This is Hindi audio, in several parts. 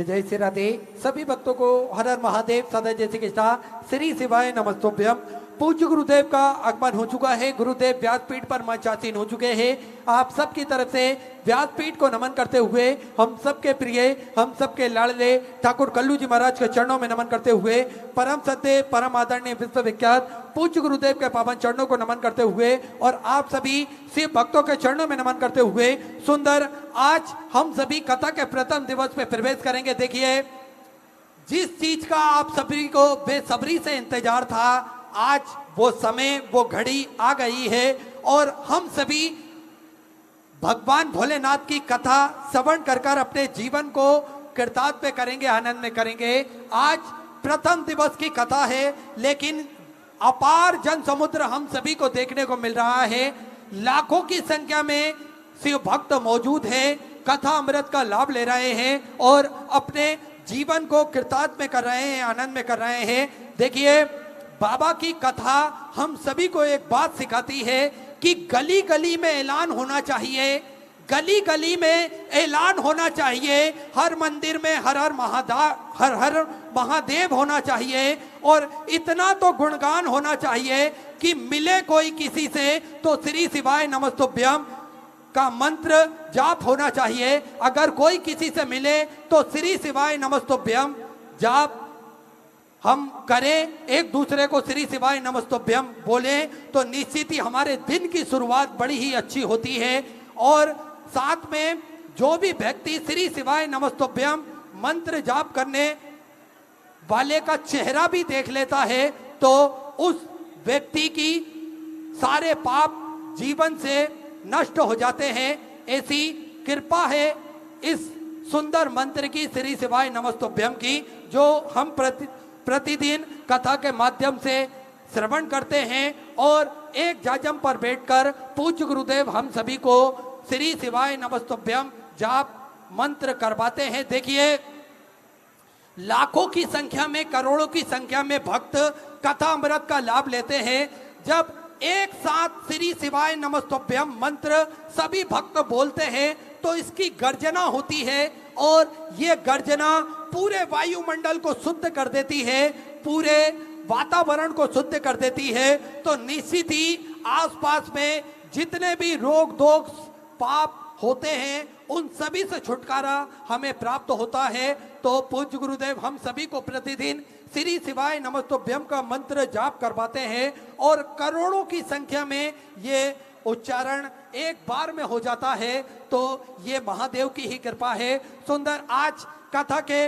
जय श्री राधे। सभी भक्तों को हर हर महादेव, सदा जय श्री कृष्णा, श्री शिवाय नमस्तोभ्यम। पूज्य गुरुदेव का आगमन हो चुका है। गुरुदेव व्यासपीठ पर मंचासीन हो चुके हैं। आप सबकी तरफ से व्यासपीठ को नमन करते हुए हम सबके प्रिय, हम सबके लाडले ठाकुर कल्लू जी महाराज के चरणों में नमन करते हुए, परम सत्य परम आदरणीय विश्वविख्यात पूज्य गुरुदेव के पावन चरणों को नमन करते हुए और आप सभी शिव भक्तों के चरणों में नमन करते हुए सुंदर आज हम सभी कथा के प्रथम दिवस में प्रवेश करेंगे। देखिए, जिस चीज का आप सभी को बेसब्री से इंतजार था, आज वो समय, वो घड़ी आ गई है और हम सभी भगवान भोलेनाथ की कथा श्रवण कर अपने जीवन को कृतार्थ में करेंगे, आनंद में करेंगे। आज प्रथम दिवस की कथा है, लेकिन अपार जन समुद्र हम सभी को देखने को मिल रहा है। लाखों की संख्या में शिव भक्त मौजूद हैं, कथा अमृत का लाभ ले रहे हैं और अपने जीवन को कृतार्थ में कर रहे हैं, आनंद में कर रहे हैं। देखिए, बाबा की कथा हम सभी को एक बात सिखाती है कि गली गली में ऐलान होना चाहिए, गली गली में ऐलान होना चाहिए, हर मंदिर में हर हर महादेव होना चाहिए और इतना तो गुणगान होना चाहिए कि मिले कोई किसी से तो श्री शिवाय नमस्तुभ्यम का मंत्र जाप होना चाहिए। अगर कोई किसी से मिले तो श्री शिवाय नमस्तुभ्यम जाप हम करें, एक दूसरे को श्री शिवाय नमस्तुभ्यम बोले तो निश्चित ही हमारे दिन की शुरुआत बड़ी ही अच्छी होती है। और साथ में जो भी व्यक्ति श्री शिवाय नमस्तुभ्यम मंत्र जाप करने वाले का चेहरा भी देख लेता है तो उस व्यक्ति की सारे पाप जीवन से नष्ट हो जाते हैं। ऐसी कृपा है इस सुंदर मंत्र की, श्री शिवाय नमस्तुभ्यम की, जो हम प्रतिदिन कथा के माध्यम से श्रवण करते हैं और एक जाजम पर बैठकर पूज्य गुरुदेव हम सभी को श्री शिवाय नमस्तुभ्यम जाप मंत्र करवाते हैं। देखिए, लाखों की संख्या में, करोड़ों की संख्या में भक्त कथा अमृत का लाभ लेते हैं। जब एक साथ श्री शिवाय नमस्तुभ्यम मंत्र सभी भक्त बोलते हैं तो इसकी गर्जना होती है और ये गर्जना पूरे वायुमंडल को शुद्ध कर देती है, पूरे वातावरण को शुद्ध कर देती है। तो निश्चित ही आसपास में जितने भी रोग दोष पाप होते हैं उन सभी से छुटकारा हमें प्राप्त होता है। तो पूज्य गुरुदेव हम सभी को प्रतिदिन श्री शिवाय नमस्तुभ्यम का मंत्र जाप करवाते हैं और करोड़ों की संख्या में ये उच्चारण एक बार में हो जाता है। तो ये महादेव की ही कृपा है। सुंदर आज कथा के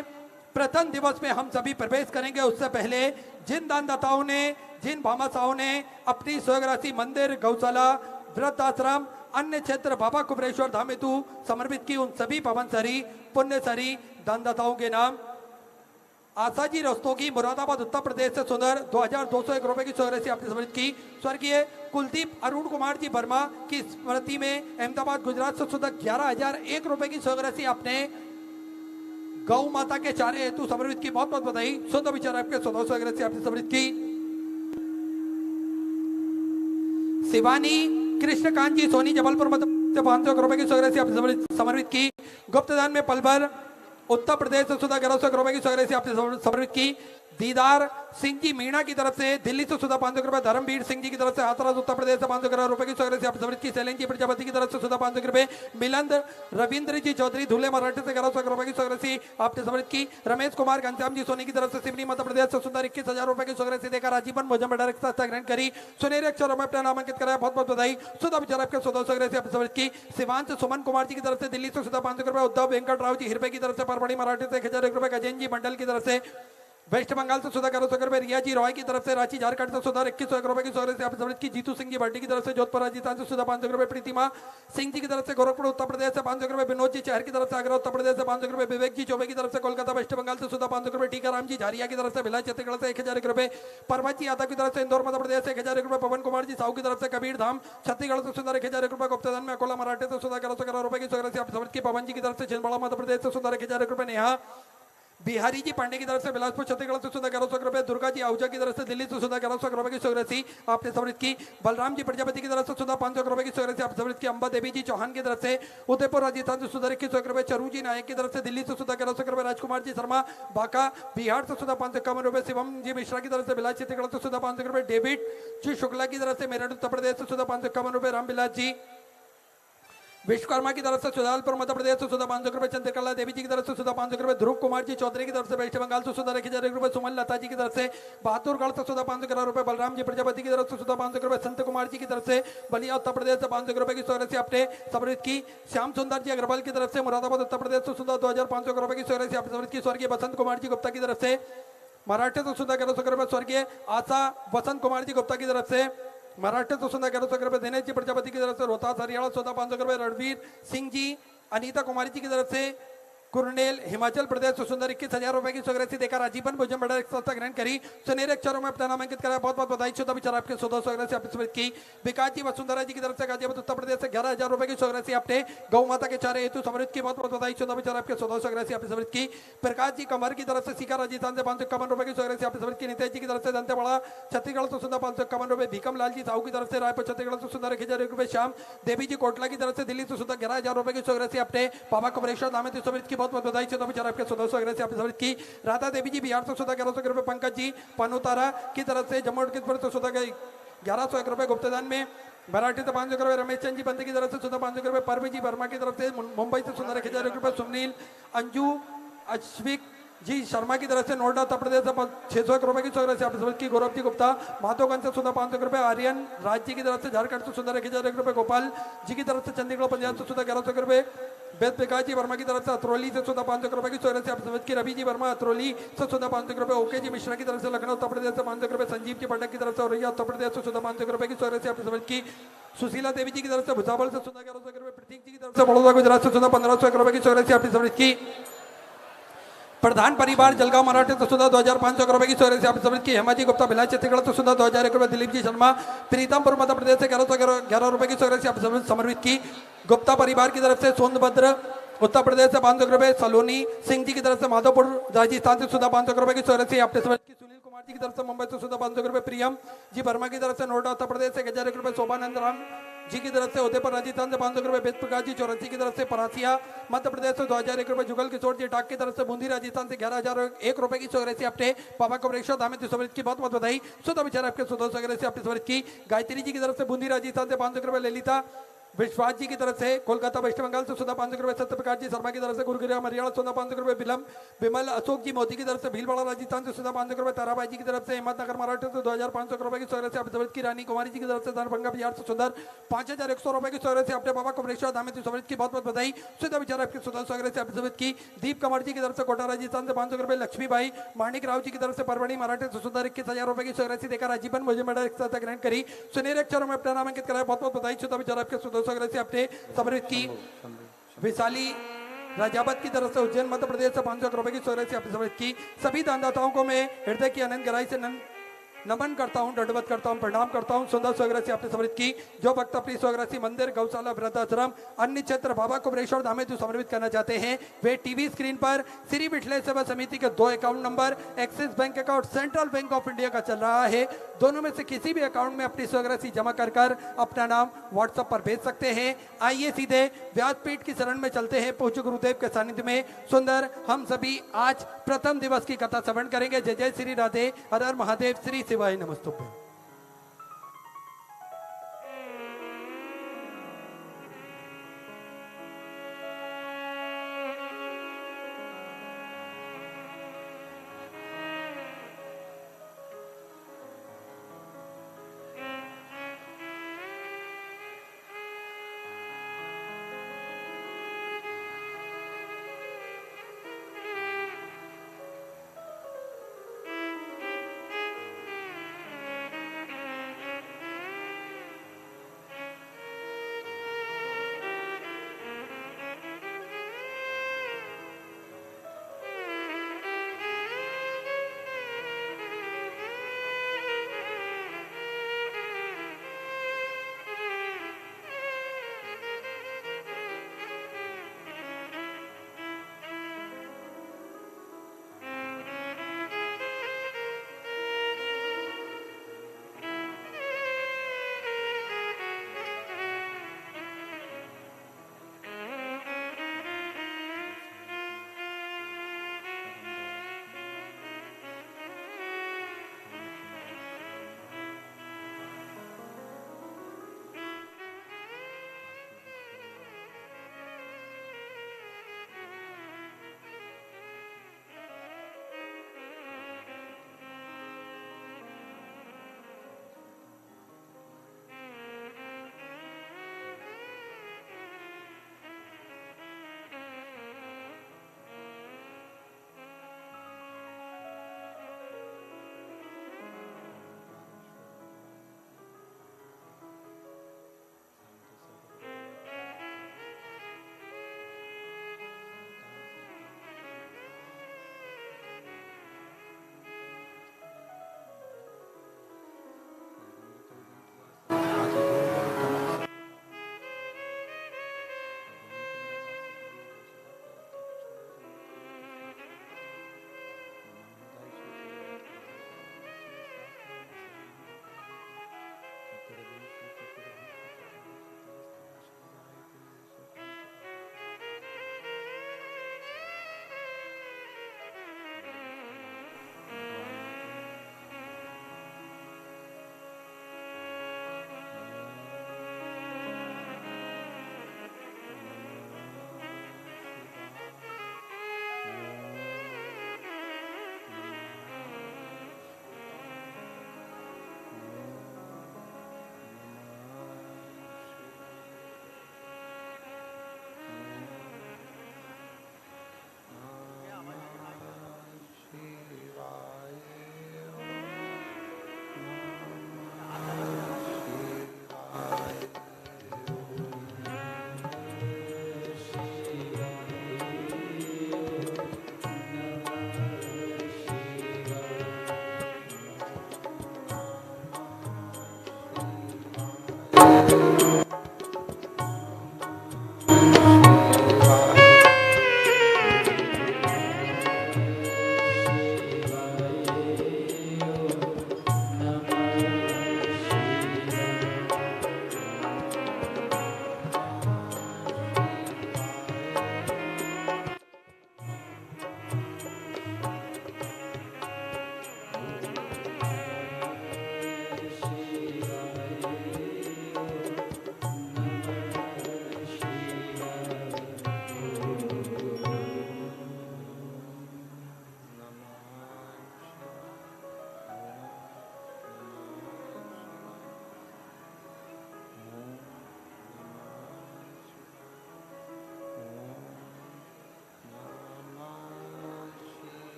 प्रथम दिवस में हम सभी प्रवेश करेंगे। उससे पहले जिन दानदाताओं ने, जिन भामाशाहों ने अपनी स्वराशि मंदिर, गौशाला, वृद्धाश्रम, अन्य क्षेत्र बाबा कुबरेश्वर धाम हेतु समर्पित की, उन सभी पवनसरी पुण्यसरी दानदाताओं के नाम आशाजी रस्तोगी, मुरादाबाद उत्तर प्रदेश से सुंदर 2201 रुपए की स्वराशि आपने समर्पित की। स्वर्गीय कुलदीप अरुण कुमार जी वर्मा की स्मृति में अहमदाबाद गुजरात से सुंदर 11,001 रुपए की स्वराशि आपने गौ माता के चारे हेतु समर्पित की। बहुत बहुत बधाई। शुद्ध विचार आपके 100 स्वराशि आपने समर्पित की। शिवानी कृष्णकांत जी सोनी जबलपुर मध्य 500 रुपए की स्वराशि आपने समर्पित की। गुप्तदान में पलभर उत्तर प्रदेश से सुधा 1100 रुपए की स्वराशि आपने समर्पित की। दीदार सिंह जी मीणा की तरफ से दिल्ली से सुधा 500 रुपए। धर्मवीर सिंह जी की तरफ से हाथरस उत्तर प्रदेश से 500 रुपए की स्वराशि आपने समर्पित की। शैलेन जी प्रजापति की तरफ से सुधा 500 रुपए। मिलंद रविंद्र जी चौधरी धुले मराठी से 1100 रुपए की स्वराशि आपने समर्पित की। रमेश कुमार घनश्याम जी सोनी की तरफ से सिवनी मध्य प्रदेश से सुंदर 21,000 रुपए की स्वराशि देकर आजीवन भोजन भंडार ग्रहण करी। सुनहरे अक्षरों में अपना नामांकित कराया। बहुत बहुत बधाई। सुधा विचार आपके 100 स्वराशि आपने समर्पित की। शिवांश सुमन कुमार जी की तरफ से दिल्ली से सुधा 500 रुपए। उद्धव वेंकट राव जी हिरबे की तरफ से परवड़ी मराठी से 1,000 रुपए। गजेंद्र जी मंडल की तरफ से वेस्ट बंगाल से सुधा 1100 रुपए। रिया जी रॉय की तरफ से रांची झारखंड से सुधा 2100 रुपए की स्वराशि आपने समर्पित की। जीतू सिंह जी भट्टी की तरफ से जोधपुर राजस्थान से सुधा 500 रुपए। प्रीतिमा सिंह जी की तरफ से गोरखपुर उत्तर प्रदेश से 500 रुपए। विनोद जी शहर की तरफ से आगरा उत्तर प्रदेश से 500 रुपए। विवेक जी चौबे की तरफ से कोलकाता वेस्ट बंगाल से सुधा 500 रुपए। टीकाराम जी झारिया की तरफ से भिलाई छत्तीसगढ़ से 1,000 रुपए। पर्वत जी यादव की तरफ से इंदौर मध्य प्रदेश से 1,000 रुपए। पवन कुमार जी साहू की तरफ से कबीर धाम छत्तीसगढ़ से सुधा 1,000 रुपए। गुप्तदान में अकोला मराठी से सुधा 1100 रुपए की स्वराशि आपने समर्पित की। पवन जी की तरफ से छिंदवाड़ा मध्य प्रदेश से सुधा 1,000 रुपए। नेहा बिहारी जी पांडे की तरफ से बिलासपुर छत्तीसगढ़ से सुधा 1100 रुपए, दुर्गा जी आहूजा की तरफ से दिल्ली से सुधा 1100 रुपए की सुरसी आपने समृद्ध की। बलराम जी प्रजापति की तरफ से सुधा 500 रुपए की सुरसी आप समृद्ध की। अंबा देवी जी चौहान की तरफ से उदयपुर राजस्थान से सुधा 2100 रुपए, चरू जी नायक की तरफ से दिल्ली से सुधा 1100 रुपए, राजकुमार जी शर्मा बांका बिहार से सुधा 551 रुपए, शिवम जी मिश्रा की तरफ से बिलास छत्तीसगढ़ से सुधा 500 रुपए, डेविड जी शुक्ला की तरफ से मेरठ उत्तर प्रदेश से सुधा 551 रुपए, रामविलास जी विश्वकर्मा की तरफ से सुजालपुर मध्य प्रदेश से सुधा 500 रुपए, चंद्रकला देवी जी की तरफ से सुधा 500 रुपए, ध्रुव कुमार जी चौधरी की तरफ से वेस्ट बंगाल से सुधा 1000 रुपए, सुमन लता जी की तरफ से बहादुरगढ़ से सुधा 500 रुपए, बलराम जी प्रजापति की तरफ से सुधा 500 रुपए, संत कुमार जी की तरफ से बलिया उत्तर प्रदेश से 500 रुपए की सुरसी आपने समृद्ध की। श्याम सुंदर जी अग्रवाल की तरफ से मुरादाबाद उत्तर प्रदेश से सुधा 2500 रुपए की सुरसी आपने समृद्ध की। स्वर्गीय बसंत कुमार जी गुप्ता की तरफ से मराठे से सुधा 1100 रुपए, स्वर्गीय आशा वसंत कुमार जी गुप्ता की तरफ से मराठे तो सुधा 1100 रुपए, दिनेश जी प्रजापति की तरफ से रोहतास हरियाणा सुधा 500 रुपए, रणवीर सिंह जी अनीता कुमारी जी की तरफ से कुरनेल हिमाचल प्रदेश से सुंदर 21,000 रुपए की सुरक्षित देकर आजीवन भोजन बड़ा एक संस्था ग्रहण करी। सुनहरे अक्षरों में अपना नामांकित करा, बहुत बहुत बधाई। शुद्ध विचार आपके 100 से आपने की। विकास जी वसुंधरा जी की तरफ से गाजियाबाद उत्तर प्रदेश से 11,000 रुपए की सुरक्षित आपने गौ माता के चारे हेतु समृद्ध की, बहुत बहुत बधाई। शुद्ध विचार आपके 100 से आपने समृद्ध की। प्रकाश जी कमर की तरफ से सीका राजस्थान से 551 रुपए की सुरक्षित आपने समृद्ध की। नितेश जी की तरफ से दंतेवाड़ा छत्तीसगढ़ से सुंदर 551 रुपए, भीकम लाल जी साहू की तरफ से रायपुर छत्तीसगढ़ से सुंदर 1000 रुपए, श्याम देवी जी कोटला की तरफ से दिल्ली से सुंदर 11,000 रुपए की सुरक्षित आपने बाबा कुमरेश्वर दामद समृद्ध की, बहुत बहुत बधाई। शुद्ध विचार आपके 100 से आपने समृद्ध की। राधा देवी जी बिहार से सुधा 1100 रुपए, पंकज जी पनोतारा की तरफ से जम्मू कश्मीर से सुधा 1101 रुपए, गुप्तदान में मराठी से 500 रुपए, रमेश चंद जी बंद की तरफ से सुधा 500 रुपए, परवी जी वर्मा की तरफ से मुंबई से सुंदर 1000 रुपए, सुनील अंजू अश्विक जी शर्मा की तरफ से नोएडा उत्तर प्रदेश से 600 रुपए की सुरक्षित आपने समृद्ध की। गौरव जी गुप्ता माधोगंज से सुधा 500 रुपए, आर्यन राज जी की तरफ से झारखंड से सुंदर 1000 रुपए, गोपाल जी की तरफ से चंडीगढ़ पंजाब से सुधा 1100 रुपए, वेद प्रकाश जी वर्मा की तरफ से अतरौली से सुधा 500 रुपए की सुरक्षित आपने समृद्ध की। रवि जी वर्मा अतरौली से सुधा 500 रुपए, ओके जी मिश्रा की तरफ से लखनऊ उत्तर प्रदेश से 500 रुपए, संजीव जी पटक की तरफ से औरैया उत्तर प्रदेश से सुधा 500 रुपए की सुरक्षित आपने समृद्ध की। सुशीला देवी जी की तरफ से भुसावल से सुधा 1100 रुपए, प्रतीक जी की तरफ से बड़ौदा गुजरात से सुधा 1500 रुपए की सुरक्षित आपने समृद्ध की। प्रधान परिवार जलगांव मराठे तो सुधा 2500 रुपए की सुरक्षित आपने समृद्ध की। हेमा जी गुप्ता भिलाई छत्तीसगढ़ तो सुधा 2001 रुपए, दिलीप जी शर्मा प्रीतमपुर मध्य प्रदेश से 1111 रुपए की सुरक्षित आपने समर्पित की। गुप्ता परिवार की तरफ से सोनभद्र उत्तर प्रदेश से 500 रुपए, सलोनी सिंह जी की तरफ से माधोपुर राजस्थान से सुधा 500 रुपए की सुरक्षित आपने समर्पित की। सुनील कुमार जी की तरफ से मुंबई से सुधा 500 रुपए, प्रियम जी वर्मा की तरफ से नोएडा उत्तर प्रदेश से 1001 रुपए, शोभानंद राम जी की तरफ से उदयपुर राजस्थान से 500 रुपए, वेद प्रकाश जी चौरासी की तरफ से परासिया मध्य प्रदेश से 2001 रुपए, जुगल किशोर जी टाक की तरफ से बूंदी राजस्थान से 11,001 रुपए की सुरक्षित आपने बाबा कुमरेश्वर दामद समृद्ध की, बहुत बहुत बधाई। शुद्ध विचार आपके 100 से आपने समृद्ध की। गायत्री जी की तरफ से बूंदी राजस्थान से 500 रुपए, ललिता विश्वास जी की तरफ से कोलकाता वेस्ट बंगाल से सुधा 500 रुपए, सत्य प्रकाश जी शर्मा की तरफ से गुरुग्राम हरियाणा सुधा 500 रुपए, विमल अशोक जी मोदी की तरफ से भीलवाड़ा राजस्थान से सुधा 500 रुपए, ताराबाई जी की तरफ से हिम्मतनगर मराठा से 2500 रुपए की सुरक्षित आपने समृद्ध की। रानी कुमारी जी की तरफ से दरभंगा बिहार से सुंदर 5100 रुपए की सुरक्षित आपने बाबा कुमरेश्वर दामद समृद्ध की, बहुत बहुत बधाई। शुद्ध विचार आपके 100 से आपने समृद्ध की। दीप कमर जी की तरफ से कोटा राजस्थान से 500 रुपए, लक्ष्मीबाई माणिक राव जी की तरफ से परवणी मराठे से सुंदर 21,000 रुपए की सुरक्षित देकर आजीवन भोजन मेडल एक साथ ग्रहण करी। सुनहरे अक्षरों में अपना नामांकित कराया, बहुत बहुत बधाई। शुद्ध विचार आपके 100 से आपने समृद्ध की। विशाली राजावत की तरफ से उज्जैन मध्य प्रदेश से 500 रुपए की सुरक्षित आपने समृद्ध की। सभी दानदाताओं को मैं हृदय की अनंत गहराई से नमन करता हूं, दंडवत करता हूं, प्रणाम करता हूं। सुंदर स्वग्रसी आपने समृद्ध की। जो भक्त अपनी स्वग्रसी मंदिर, गौशाला, वृद्धाश्रम, अन्य क्षेत्र बाबा कुमरेश्वर दामद जो समर्पित करना चाहते हैं, वे टीवी स्क्रीन पर श्री विठले सेवा समिति के 2 account number axis bank account, central bank of India का चल रहा है। दोनों में से किसी भी अकाउंट में अपनी स्वग्रसी जमा कर अपना नाम व्हाट्सएप पर भेज सकते हैं। आइए सीधे व्यासपीठ की शरण में चलते हैं। पूज्य गुरुदेव के सानिध्य में सुंदर हम सभी आज प्रथम दिवस की कथा श्रवण करेंगे। जय जय श्री राधे, हर हर महादेव, श्री शिवाय नमस्तुभ्यं।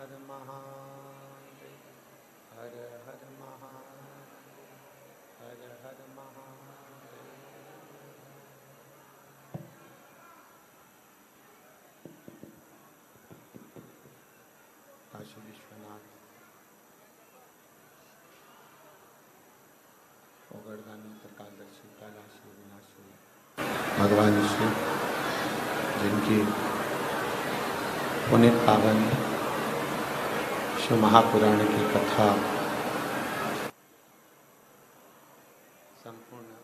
हर महादेव, हर हर महादेव, हर हर महादेव। काशी विश्वनाथ ओगड़दानी त्रिकालदर्शी कैलाशी विनाशी भगवान शिव, जिनकी पुनित पावन शिव महापुराण की कथा संपूर्ण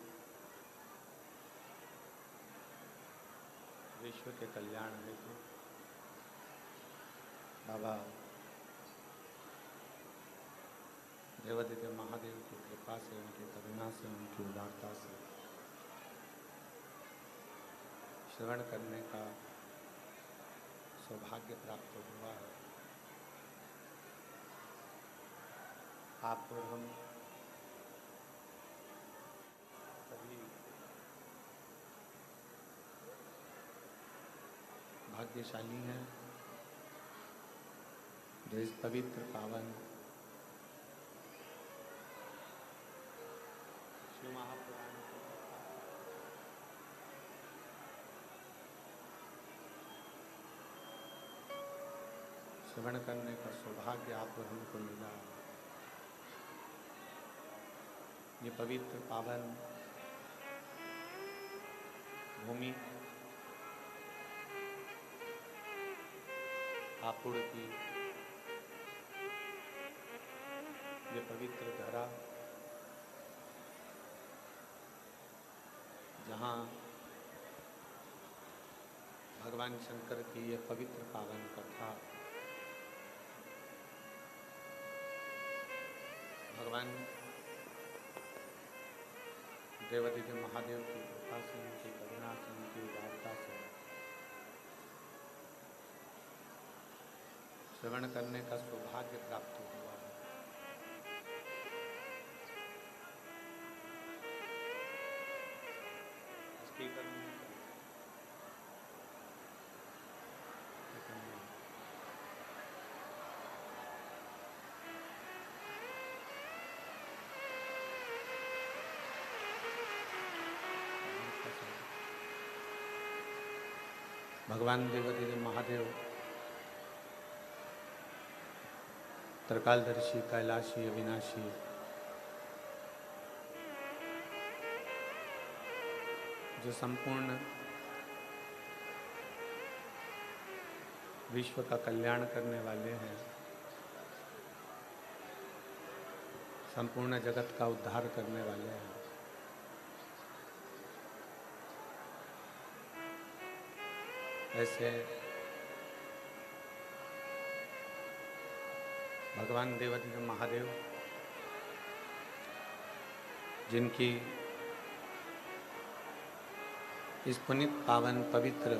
विश्व के कल्याण हेतु बाबा देवादित्य महादेव की कृपा से, उनकी करुणा से, उनकी उदारता से श्रवण करने का सौभाग्य प्राप्त हुआ है। आप और हम सभी भाग्यशाली हैं जो इस पवित्र पावन शिव महापुराण श्रवण करने का सौभाग्य आप और हमको मिला। ये पवित्र पावन भूमि हापुड़ की, ये पवित्र धरा जहाँ भगवान शंकर की ये पवित्र पावन कथा भगवान देवादित्य महादेव की कृपा से, उनकी करुणा से, उनकी उदारता से श्रवण करने का सौभाग्य प्राप्त हुआ है। स्पीकर में भगवान देवादिदेव महादेव त्रिकालदर्शी कैलाशी अविनाशी जो संपूर्ण विश्व का कल्याण करने वाले हैं, संपूर्ण जगत का उद्धार करने वाले हैं। ऐसे भगवान देवादिदेव महादेव, जिनकी इस पुनित पावन पवित्र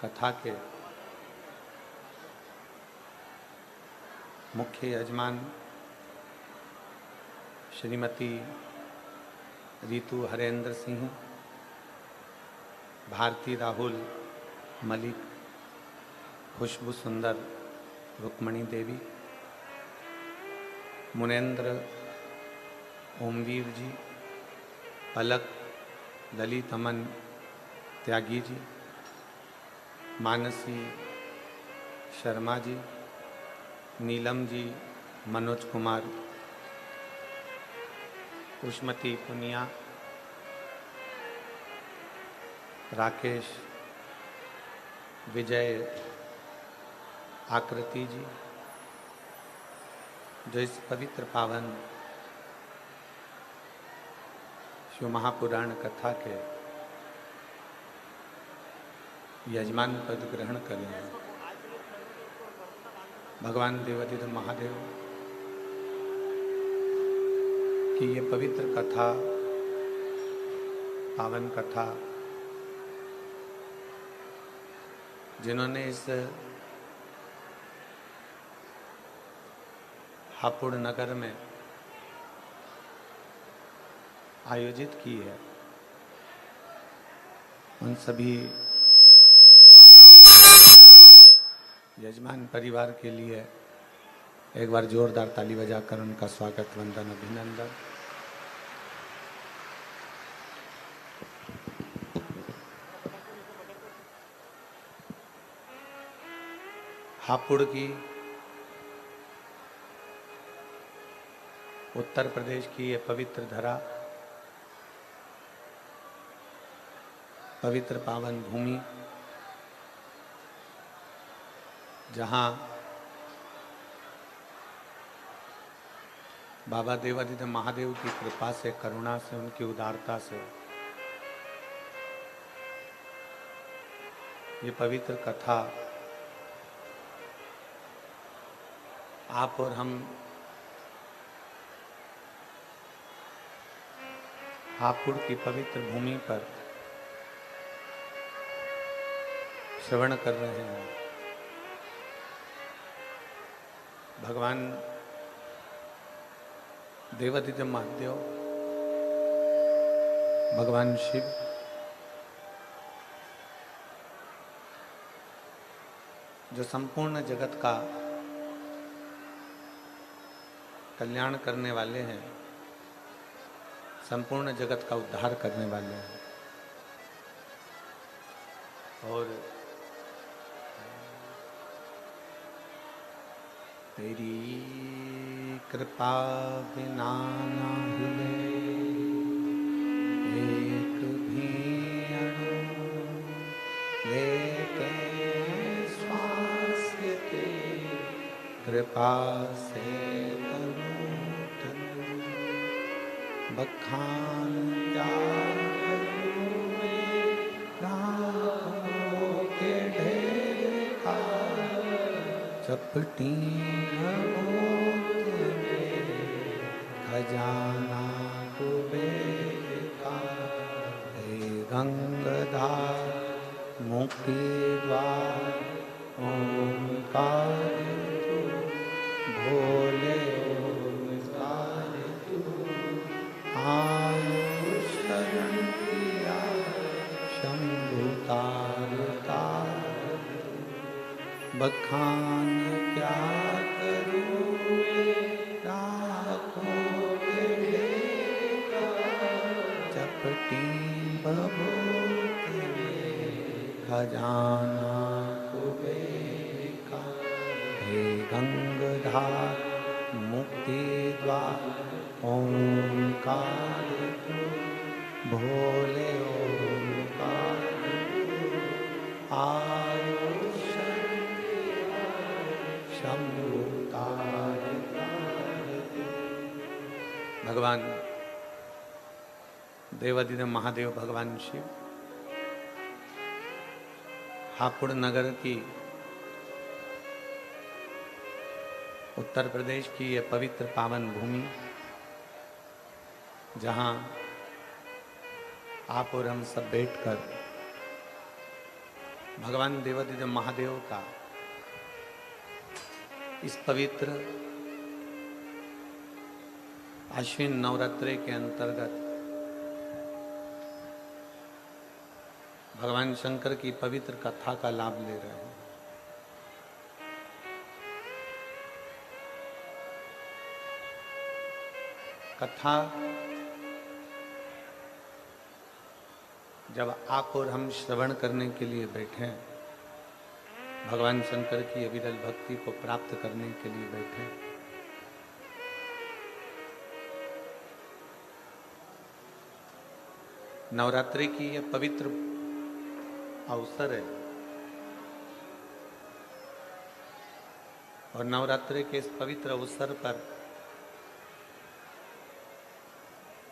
कथा के मुख्य यजमान श्रीमती रीतु हरेंद्र सिंह, भारती राहुल मलिक, खुशबू सुंदर रुक्मणी देवी, मुनेन्द्र ओमवीर जी, पलक ललित अमन त्यागी जी, मानसी शर्मा जी, नीलम जी, मनोज कुमार, उष्मती पुनिया, राकेश, विजय आकृति जी, जो इस पवित्र पावन शिव महापुराण कथा के यजमान पद ग्रहण करें। भगवान देवादिदेव महादेव की ये पवित्र कथा, पावन कथा, जिन्होंने इस हापुड़ नगर में आयोजित की है, उन सभी यजमान परिवार के लिए एक बार जोरदार ताली बजाकर उनका स्वागत, वंदन, अभिनंदन। हापुड़ की उत्तर प्रदेश की ये पवित्र धरा, पवित्र पावन भूमि, जहाँ बाबा देवादिदेव महादेव की कृपा से, करुणा से, उनकी उदारता से ये पवित्र कथा आप और हम हापुड़ की पवित्र भूमि पर श्रवण कर रहे हैं। भगवान देवादिदेव महादेव, भगवान शिव जो संपूर्ण जगत का कल्याण करने वाले हैं, संपूर्ण जगत का उद्धार करने वाले हैं। और तेरी कृपा बिना ना हिले एक भी अणु, लेके श्वास के कृपा से करूं तनु, बखान क्या करूं मैं राहों के ढेर का, चपटी खजाना कुबेर का, हे गंगाधार मुक्ति द्वार ओंकार तू, भोले ओंकार तू, आयु शरण किया शंभु तार तार, बखान क्या करूं राखों के ढेर का, चपटी बबूत में खजाना कुबेर का, हे गंगाधार मुक्ति द्वार ओंकार तू, भोले ओंकार तू, आयु शंभु तार तार। भगवान देवादिदेव महादेव, भगवान शिव हापुड़ नगर की, उत्तर प्रदेश की यह पवित्र पावन भूमि, जहां आप और हम सब बैठकर भगवान देवादिदेव महादेव का इस पवित्र आश्विन नवरात्रे के अंतर्गत भगवान शंकर की पवित्र कथा का लाभ ले रहे हैं। कथा जब आप और हम श्रवण करने के लिए बैठे, भगवान शंकर की अविरल भक्ति को प्राप्त करने के लिए बैठे, नवरात्रि की यह पवित्र अवसर है और नवरात्रि के इस पवित्र अवसर पर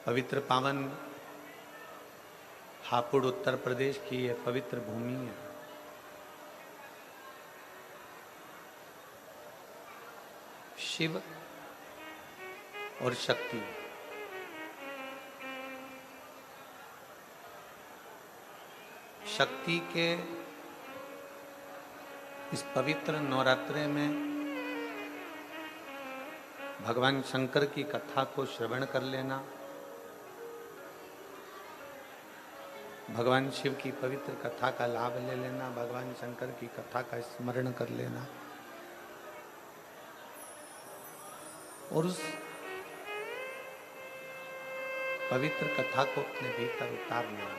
पवित्र पावन हापुड़ उत्तर प्रदेश की यह पवित्र भूमि है। शिव और शक्ति, शक्ति के इस पवित्र नवरात्रे में भगवान शंकर की कथा को श्रवण कर लेना भगवान शिव की पवित्र कथा का लाभ ले लेना, भगवान शंकर की कथा का स्मरण कर लेना और उस पवित्र कथा को अपने भीतर उतार लेना।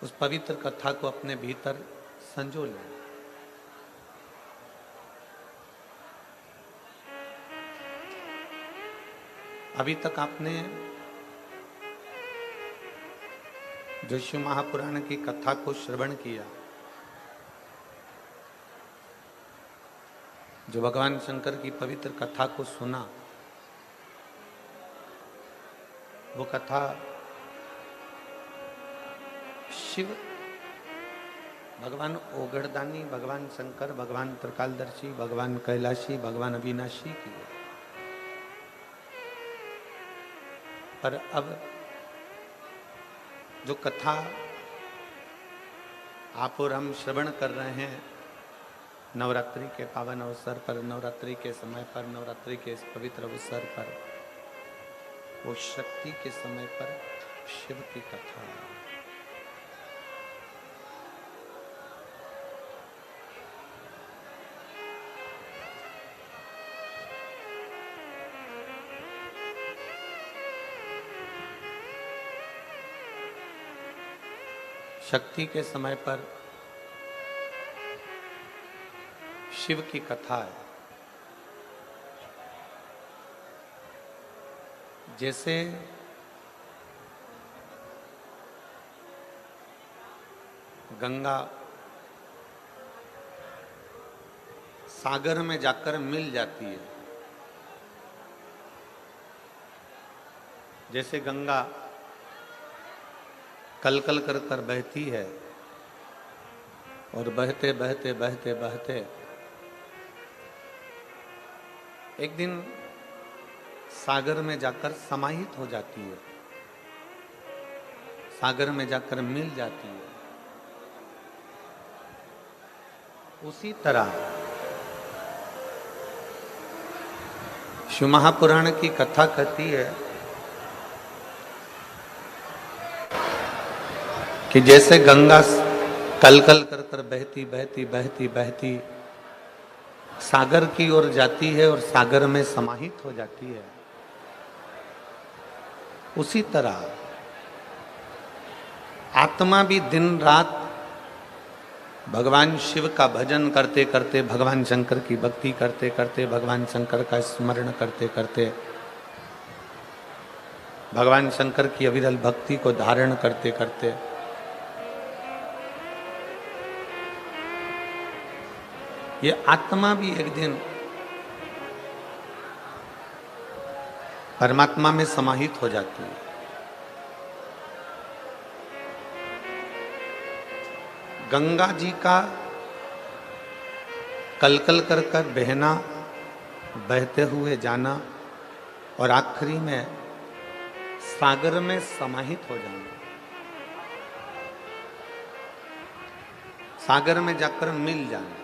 उस पवित्र कथा को अपने भीतर संजो लेना। अभी तक आपने जो शिव महापुराण की कथा को श्रवण किया, जो भगवान शंकर की पवित्र कथा को सुना, वो कथा शिव, भगवान ओगढ़दानी, भगवान शंकर, भगवान त्रिकालदर्शी, भगवान कैलाशी, भगवान अविनाशी की है। पर अब जो कथा आप और हम श्रवण कर रहे हैं नवरात्रि के पावन अवसर पर, नवरात्रि के समय पर, नवरात्रि के इस पवित्र अवसर पर, वो शक्ति के समय पर शिव की कथा है। शक्ति के समय पर शिव की कथा है। जैसे गंगा सागर में जाकर मिल जाती है, जैसे गंगा कल कल कर कर बहती है और बहते बहते बहते बहते एक दिन सागर में जाकर समाहित हो जाती है, सागर में जाकर मिल जाती है। उसी तरह शिव महापुराण की कथा कहती है कि जैसे गंगा कल कल कर कर बहती बहती बहती बहती सागर की ओर जाती है और सागर में समाहित हो जाती है, उसी तरह आत्मा भी दिन रात भगवान शिव का भजन करते करते, भगवान शंकर की भक्ति करते करते, भगवान शंकर का स्मरण करते करते, भगवान शंकर की अविरल भक्ति को धारण करते करते ये आत्मा भी एक दिन परमात्मा में समाहित हो जाती है। गंगा जी का कल कल कर कर बहना, बहते हुए जाना और आखिरी में सागर में समाहित हो जाना, सागर में जाकर मिल जाना।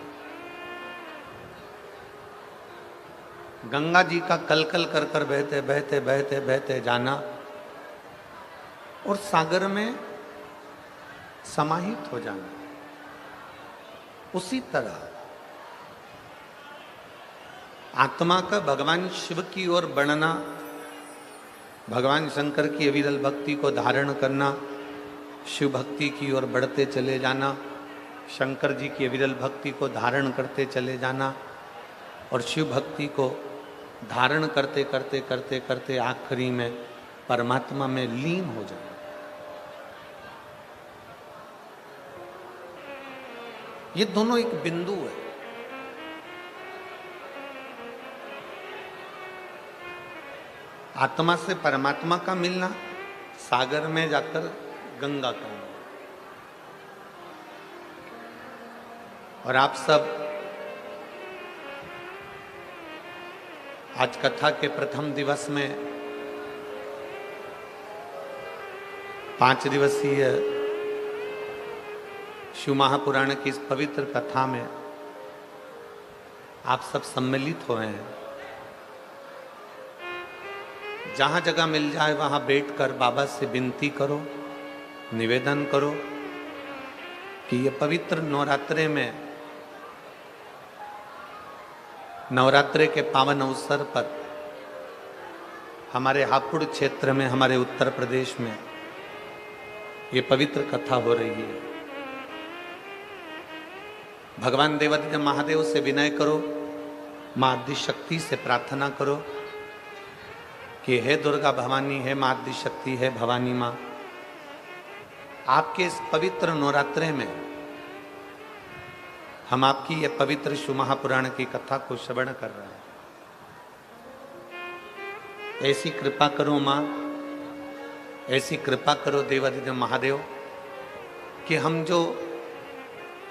गंगा जी का कल कल कर कर बहते बहते बहते बहते जाना और सागर में समाहित हो जाना। उसी तरह आत्मा का भगवान शिव की ओर बढ़ना, भगवान शंकर की अविरल भक्ति को धारण करना, शिव भक्ति की ओर बढ़ते चले जाना, शंकर जी की अविरल भक्ति को धारण करते चले जाना और शिव भक्ति को धारण करते करते करते करते आखिरी में परमात्मा में लीन हो जाना। ये दोनों एक बिंदु है। आत्मा से परमात्मा का मिलना, सागर में जाकर गंगा का मिलना। और आप सब आज कथा के प्रथम दिवस में 5 दिवसीय शिव महापुराण की इस पवित्र कथा में आप सब सम्मिलित हुए हैं। जहां जगह मिल जाए वहां बैठकर बाबा से विनती करो, निवेदन करो कि ये पवित्र नवरात्रे में, नवरात्रे के पावन अवसर पर हमारे हापुड़ क्षेत्र में, हमारे उत्तर प्रदेश में ये पवित्र कथा हो रही है। भगवान देवादिदेव महादेव से विनय करो, मां आदिशक्ति से प्रार्थना करो कि हे दुर्गा भवानी, हे मां आदिशक्ति, हे भवानी मां, आपके इस पवित्र नवरात्रे में हम आपकी ये पवित्र शिव महापुराण की कथा को श्रवण कर रहे हैं। ऐसी कृपा करो मां, ऐसी कृपा करो देवादिदेव महादेव कि हम जो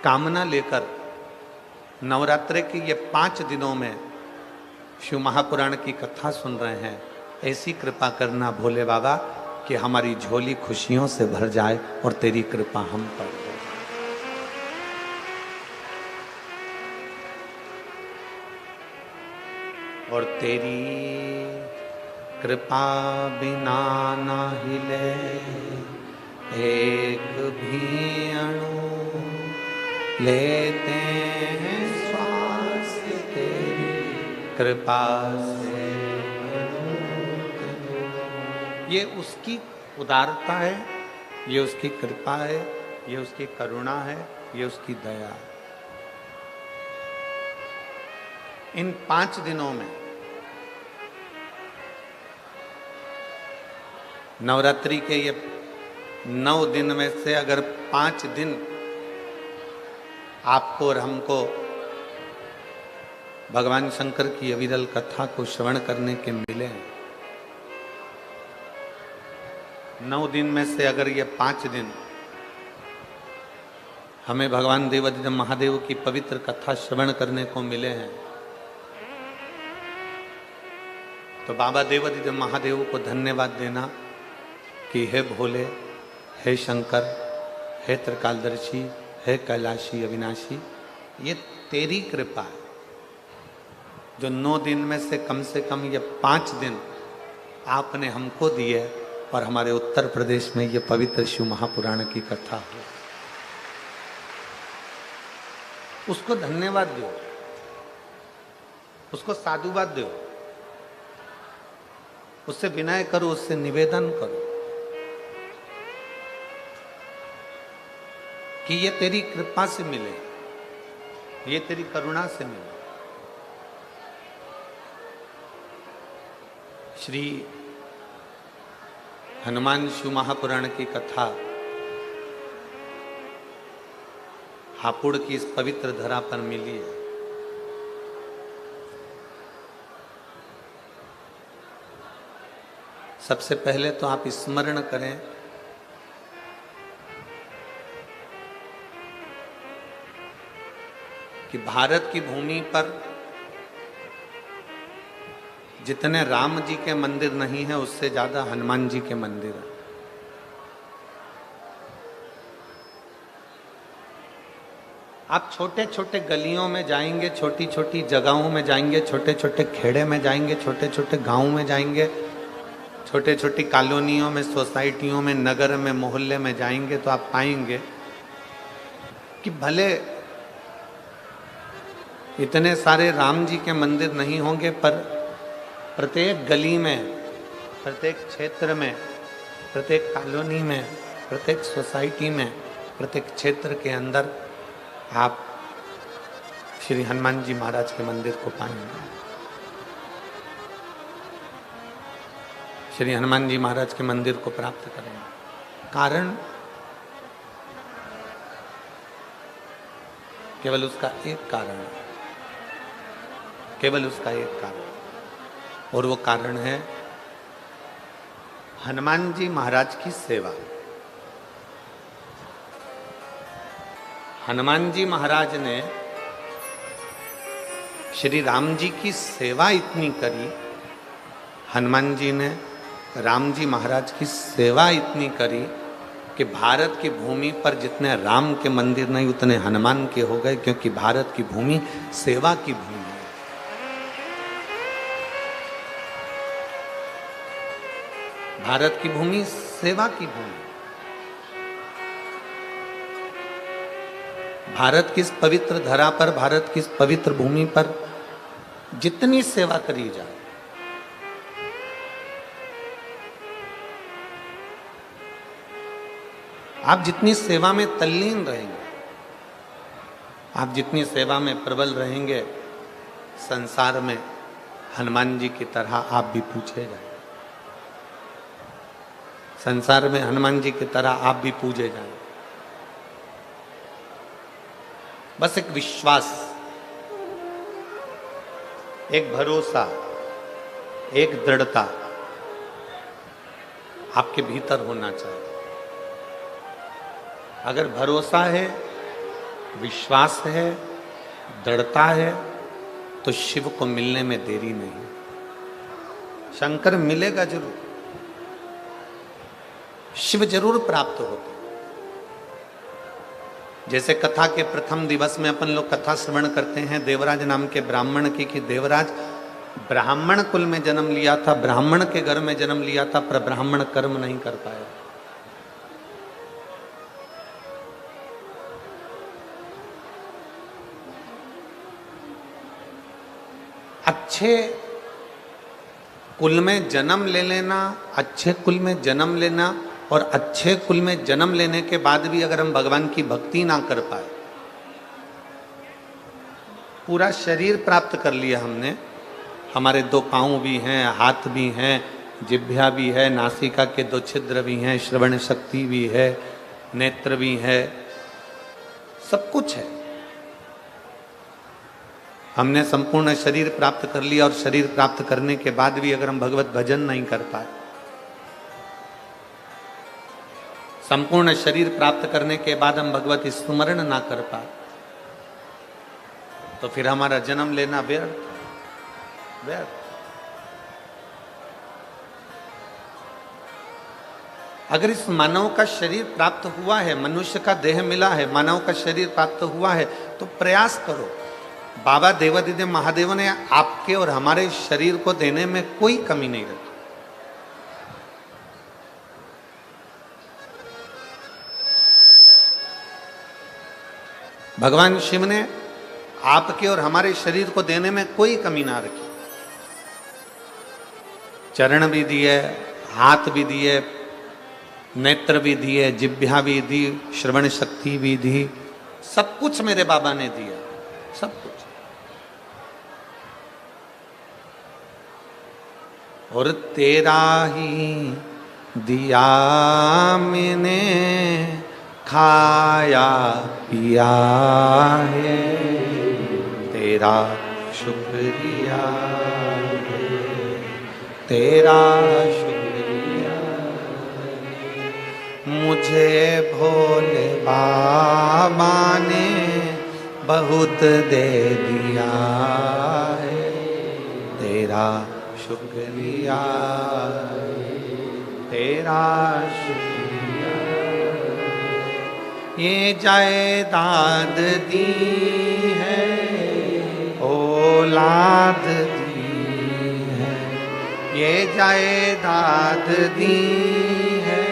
कामना लेकर नवरात्रे के ये 5 दिनों में शिव महापुराण की कथा सुन रहे हैं, ऐसी कृपा करना भोले बाबा कि हमारी झोली खुशियों से भर जाए और तेरी कृपा हम पर हो। और तेरी कृपा बिना ना हिले एक भी अणु, लेते हैं श्वास तेरी कृपा से। ये उसकी उदारता है, ये उसकी कृपा है, ये उसकी करुणा है, ये उसकी दया है। इन 5 दिनों में नवरात्रि के ये 9 दिन में से अगर 5 दिन आपको और हमको भगवान शंकर की अविरल कथा को श्रवण करने के मिले, 9 दिन में से अगर ये 5 दिन हमें भगवान देवादिदेव महादेव की पवित्र कथा श्रवण करने को मिले हैं, तो बाबा देवादिदेव महादेव को धन्यवाद देना कि हे भोले, हे शंकर, हे त्रिकालदर्शी, हे कैलाशी अविनाशी, ये तेरी कृपा है जो 9 दिन में से कम ये 5 दिन आपने हमको दिए और हमारे उत्तर प्रदेश में ये पवित्र शिव महापुराण की कथा हो। उसको धन्यवाद दो, उसको साधुवाद दो, उससे विनय करो, उससे निवेदन करो कि ये तेरी कृपा से मिले, ये तेरी करुणा से मिले। श्री हनुमान शिव महापुराण की कथा हापुड़ की इस पवित्र धरा पर मिली है। सबसे पहले तो आप स्मरण करें कि भारत की भूमि पर जितने राम जी के मंदिर नहीं है, उससे ज्यादा हनुमान जी के मंदिर है। आप छोटे छोटे गलियों में जाएंगे, छोटी छोटी जगहों में जाएंगे, छोटे छोटे खेड़े में जाएंगे, छोटे छोटे गांवों में जाएंगे, छोटे छोटी कॉलोनियों में, सोसाइटियों में, नगर में, मोहल्ले में जाएंगे तो आप पाएंगे कि भले इतने सारे राम जी के मंदिर नहीं होंगे, पर प्रत्येक गली में, प्रत्येक क्षेत्र में, प्रत्येक कॉलोनी में, प्रत्येक सोसाइटी में, प्रत्येक क्षेत्र के अंदर आप श्री हनुमान जी महाराज के मंदिर को पाएंगे। श्री हनुमान जी महाराज के मंदिर को प्राप्त करेंगे। कारण केवल उसका एक कारण है, केवल उसका एक कारण, और वो कारण है हनुमान जी महाराज की सेवा। हनुमान जी महाराज ने श्री राम जी की सेवा इतनी करी, हनुमान जी ने राम जी महाराज की सेवा इतनी करी कि भारत की भूमि पर जितने राम के मंदिर नहीं, उतने हनुमान के हो गए, क्योंकि भारत की भूमि सेवा की भूमि है। भारत की भूमि सेवा की भूमि। भारत की इस पवित्र धरा पर, भारत की इस पवित्र भूमि पर जितनी सेवा करी जाए, आप जितनी सेवा में तल्लीन रहेंगे, आप जितनी सेवा में प्रबल रहेंगे, संसार में हनुमान जी की तरह आप भी पूछे जाएंगे। संसार में हनुमान जी की तरह आप भी पूजे जाएंगे। बस एक विश्वास, एक भरोसा, एक दृढ़ता आपके भीतर होना चाहिए। अगर भरोसा है, विश्वास है, दृढ़ता है, तो शिव को मिलने में देरी नहीं। शंकर मिलेगा जरूर, शिव जरूर प्राप्त होते। जैसे कथा के प्रथम दिवस में अपन लोग कथा श्रवण करते हैं देवराज नाम के ब्राह्मण की, कि देवराज ब्राह्मण कुल में जन्म लिया था, ब्राह्मण के घर में जन्म लिया था, पर ब्राह्मण कर्म नहीं कर पाया। अच्छे कुल में जन्म ले लेना, अच्छे कुल में जन्म लेना, और अच्छे कुल में जन्म लेने के बाद भी अगर हम भगवान की भक्ति ना कर पाए, पूरा शरीर प्राप्त कर लिया हमने, हमारे 2 पांव भी हैं, हाथ भी हैं, जिह्वा भी है, नासिका के 2 छिद्र भी हैं, श्रवण शक्ति भी है, नेत्र भी है, सब कुछ है। हमने संपूर्ण शरीर प्राप्त कर लिया, और शरीर प्राप्त करने के बाद भी अगर हम भगवत भजन नहीं कर पाए, संपूर्ण शरीर प्राप्त करने के बाद हम भगवत स्मरण ना कर पाए, तो फिर हमारा जन्म लेना व्यर्थ व्यर्थ। अगर इस मानव का शरीर प्राप्त हुआ है, मनुष्य का देह मिला है, मानव का शरीर प्राप्त हुआ है, तो प्रयास करो। बाबा देवादिदेव महादेव ने आपके और हमारे शरीर को देने में कोई कमी नहीं रखी। भगवान शिव ने आपके और हमारे शरीर को देने में कोई कमी ना रखी। चरण भी दिए, हाथ भी दिए, नेत्र भी दिए, जिह्वा भी दी, श्रवण शक्ति भी दी, सब कुछ मेरे बाबा ने दिया, सब कुछ। और तेरा ही दिया मैंने खाया पिया है, तेरा शुक्रिया है, तेरा शुक्रिया है। मुझे भोले बाबा ने बहुत दे दिया है, तेरा शुक्रिया है, तेरा शुक्रिया। ये जायदाद दी है, औलाद दी है, ये जायदाद दी है,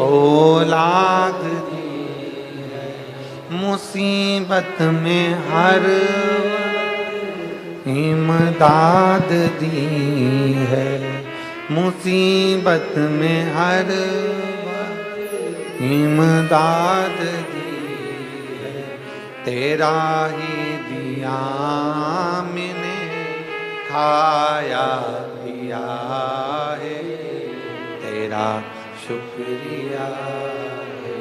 औलाद दी है। मुसीबत में हर इमदाद दी है, मुसीबत में हर इमदाद दी है। तेरा ही दिया मैंने खाया पिया है, तेरा शुक्रिया है,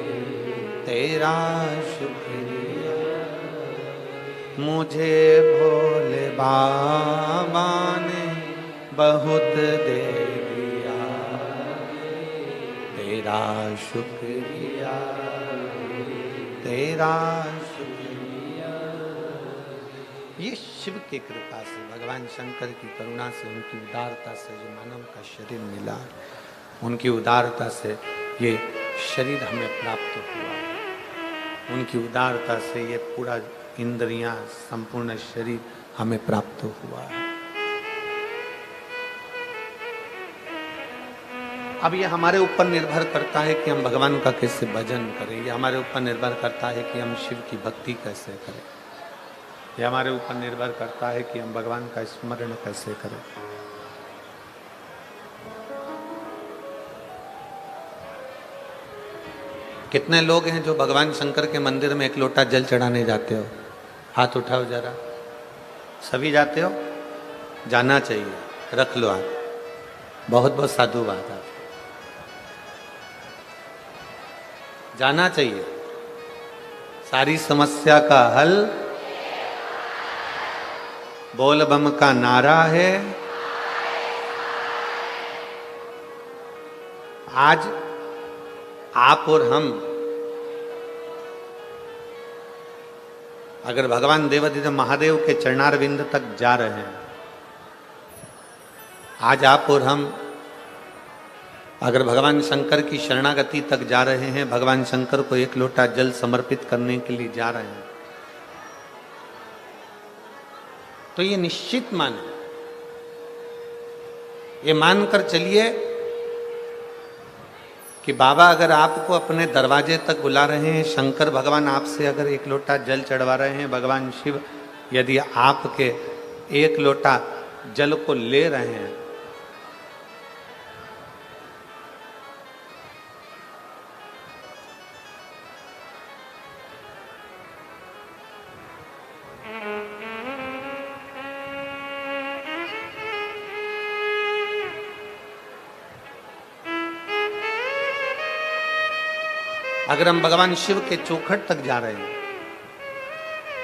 तेरा शुक्रिया। मुझे भोले बाबा ने बहुत दे दिया, तेरा शुक्रिया, तेरा शुक्रिया। ये शिव की कृपा से, भगवान शंकर की करुणा से, उनकी उदारता से जो मानव का शरीर मिला, उनकी उदारता से ये शरीर हमें प्राप्त हुआ। उनकी उदारता से ये पूरा इंद्रियां, संपूर्ण शरीर हमें प्राप्त हुआ है। अब ये हमारे ऊपर निर्भर करता है कि हम भगवान का कैसे भजन करें, ये हमारे ऊपर निर्भर करता है कि हम शिव की भक्ति कैसे करें, ये हमारे ऊपर निर्भर करता है कि हम भगवान का स्मरण कैसे करें। कितने लोग हैं जो भगवान शंकर के मंदिर में एक लोटा जल चढ़ाने जाते हो? हाथ उठाओ जरा। सभी जाते हो? जाना चाहिए, रख लो हाथ। बहुत बहुत साधुवाद आप। जाना चाहिए। सारी समस्या का हल बोल बम का नारा है। आज आप और हम अगर भगवान देवाधिदेव महादेव के चरणारविंद तक जा रहे हैं, आज आप और हम अगर भगवान शंकर की शरणागति तक जा रहे हैं, भगवान शंकर को एक लोटा जल समर्पित करने के लिए जा रहे हैं, तो ये निश्चित माने, ये मानकर चलिए कि बाबा अगर आपको अपने दरवाजे तक बुला रहे हैं, शंकर भगवान आपसे अगर एक लोटा जल चढ़वा रहे हैं, भगवान शिव यदि आपके एक लोटा जल को ले रहे हैं, अगर हम भगवान शिव के चौखट तक जा रहे हैं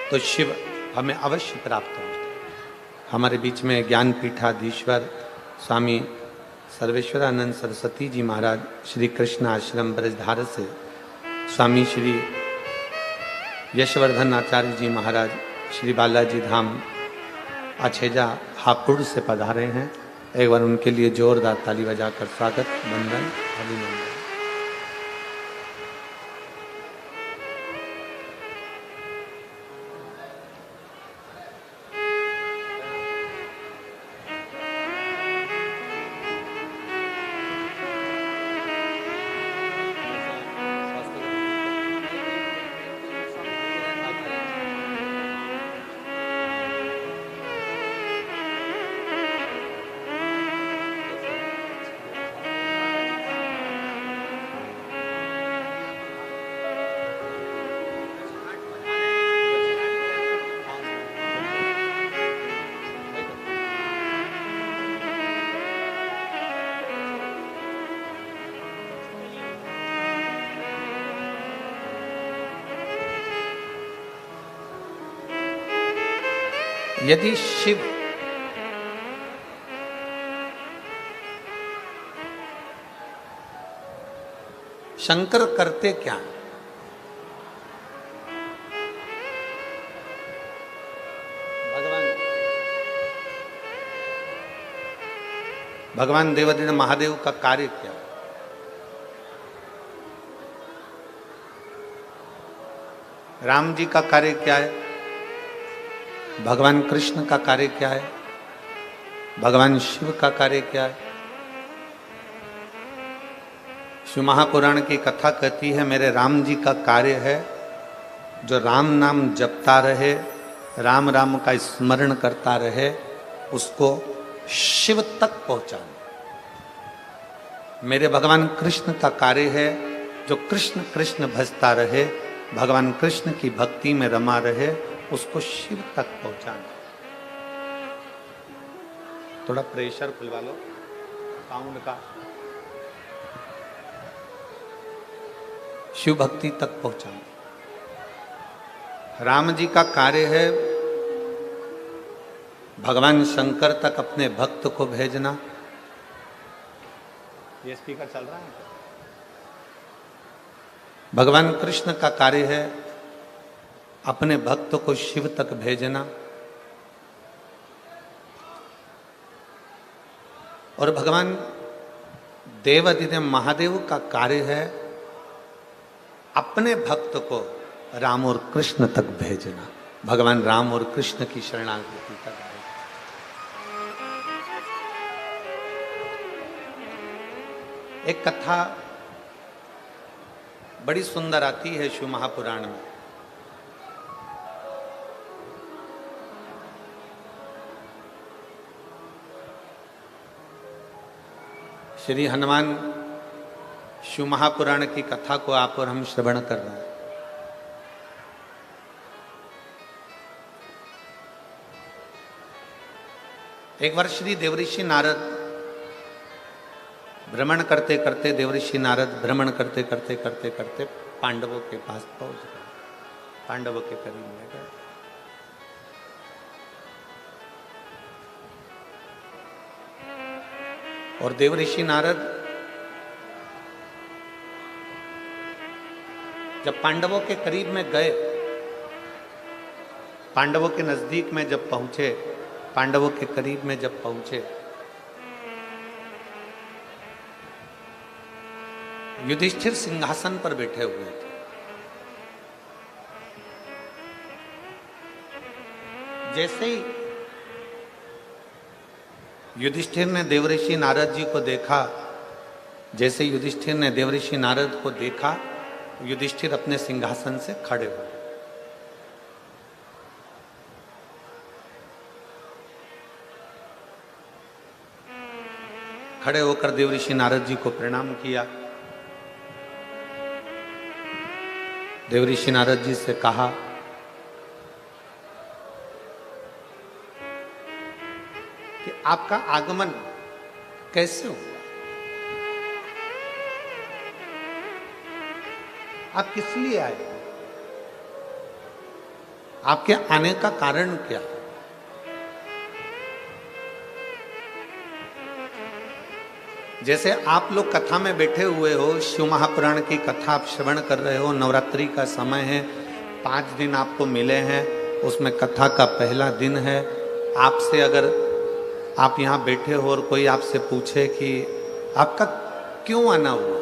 तो शिव हमें अवश्य प्राप्त होते हैं। हमारे बीच में ज्ञान पीठाधीश्वर स्वामी सर्वेश्वरानंद सरस्वती जी महाराज श्री कृष्ण आश्रम ब्रजधार से, स्वामी श्री यशवर्धन आचार्य जी महाराज श्री बालाजी धाम अछेजा हापुड़ से पधारे हैं। एक बार उनके लिए जोरदार ताली बजाकर स्वागत, वंदन, अभिनंदन। यदि शिव शंकर करते क्या? भगवान देवाधिदेव महादेव का कार्य क्या? राम जी का कार्य क्या है? भगवान कृष्ण का कार्य क्या है? भगवान शिव का कार्य क्या है? शिव महापुराण की कथा कहती है, मेरे राम जी का कार्य है जो राम नाम जपता रहे, राम राम का स्मरण करता रहे, उसको शिव तक पहुंचाना। मेरे भगवान कृष्ण का कार्य है जो कृष्ण कृष्ण भजता रहे, भगवान कृष्ण की भक्ति में रमा रहे, उसको शिव तक पहुंचाना। थोड़ा प्रेशर खुलवा लो साउंड का। शिव भक्ति तक पहुंचाना। राम जी का कार्य है भगवान शंकर तक अपने भक्त को भेजना। ये स्पीकर चल रहा है। भगवान कृष्ण का कार्य है अपने भक्त को शिव तक भेजना। और भगवान देवाधिदेव महादेव का कार्य है अपने भक्त को राम और कृष्ण तक भेजना। भगवान राम और कृष्ण की शरणागति तक। एक कथा बड़ी सुंदर आती है शिव महापुराण में। श्री हनुमान शिव महापुराण की कथा को आप और हम श्रवण कर रहे हैं। एक बार श्री देवऋषि नारद भ्रमण करते करते पांडवों के पास पहुंच गए, पांडवों के करीब में गए। और देवऋषि नारद जब पांडवों के करीब में गए, पांडवों के नजदीक में जब पहुंचे, पांडवों के करीब में जब पहुंचे, युधिष्ठिर सिंहासन पर बैठे हुए थे। जैसे ही युधिष्ठिर ने देवऋषि नारद जी को देखा, जैसे युधिष्ठिर ने देवऋषि नारद को देखा, युधिष्ठिर अपने सिंहासन से खड़े हुए। खड़े होकर देवऋषि नारद जी को प्रणाम किया। देवऋषि नारद जी से कहा कि आपका आगमन कैसे हुआ, आप किस लिए आए, आपके आने का कारण क्या है। जैसे आप लोग कथा में बैठे हुए हो, शिव महापुराण की कथा आप श्रवण कर रहे हो, नवरात्रि का समय है, 5 दिन आपको मिले हैं, उसमें कथा का पहला दिन है। आपसे अगर आप यहाँ बैठे हो और कोई आपसे पूछे कि आपका क्यों आना हुआ,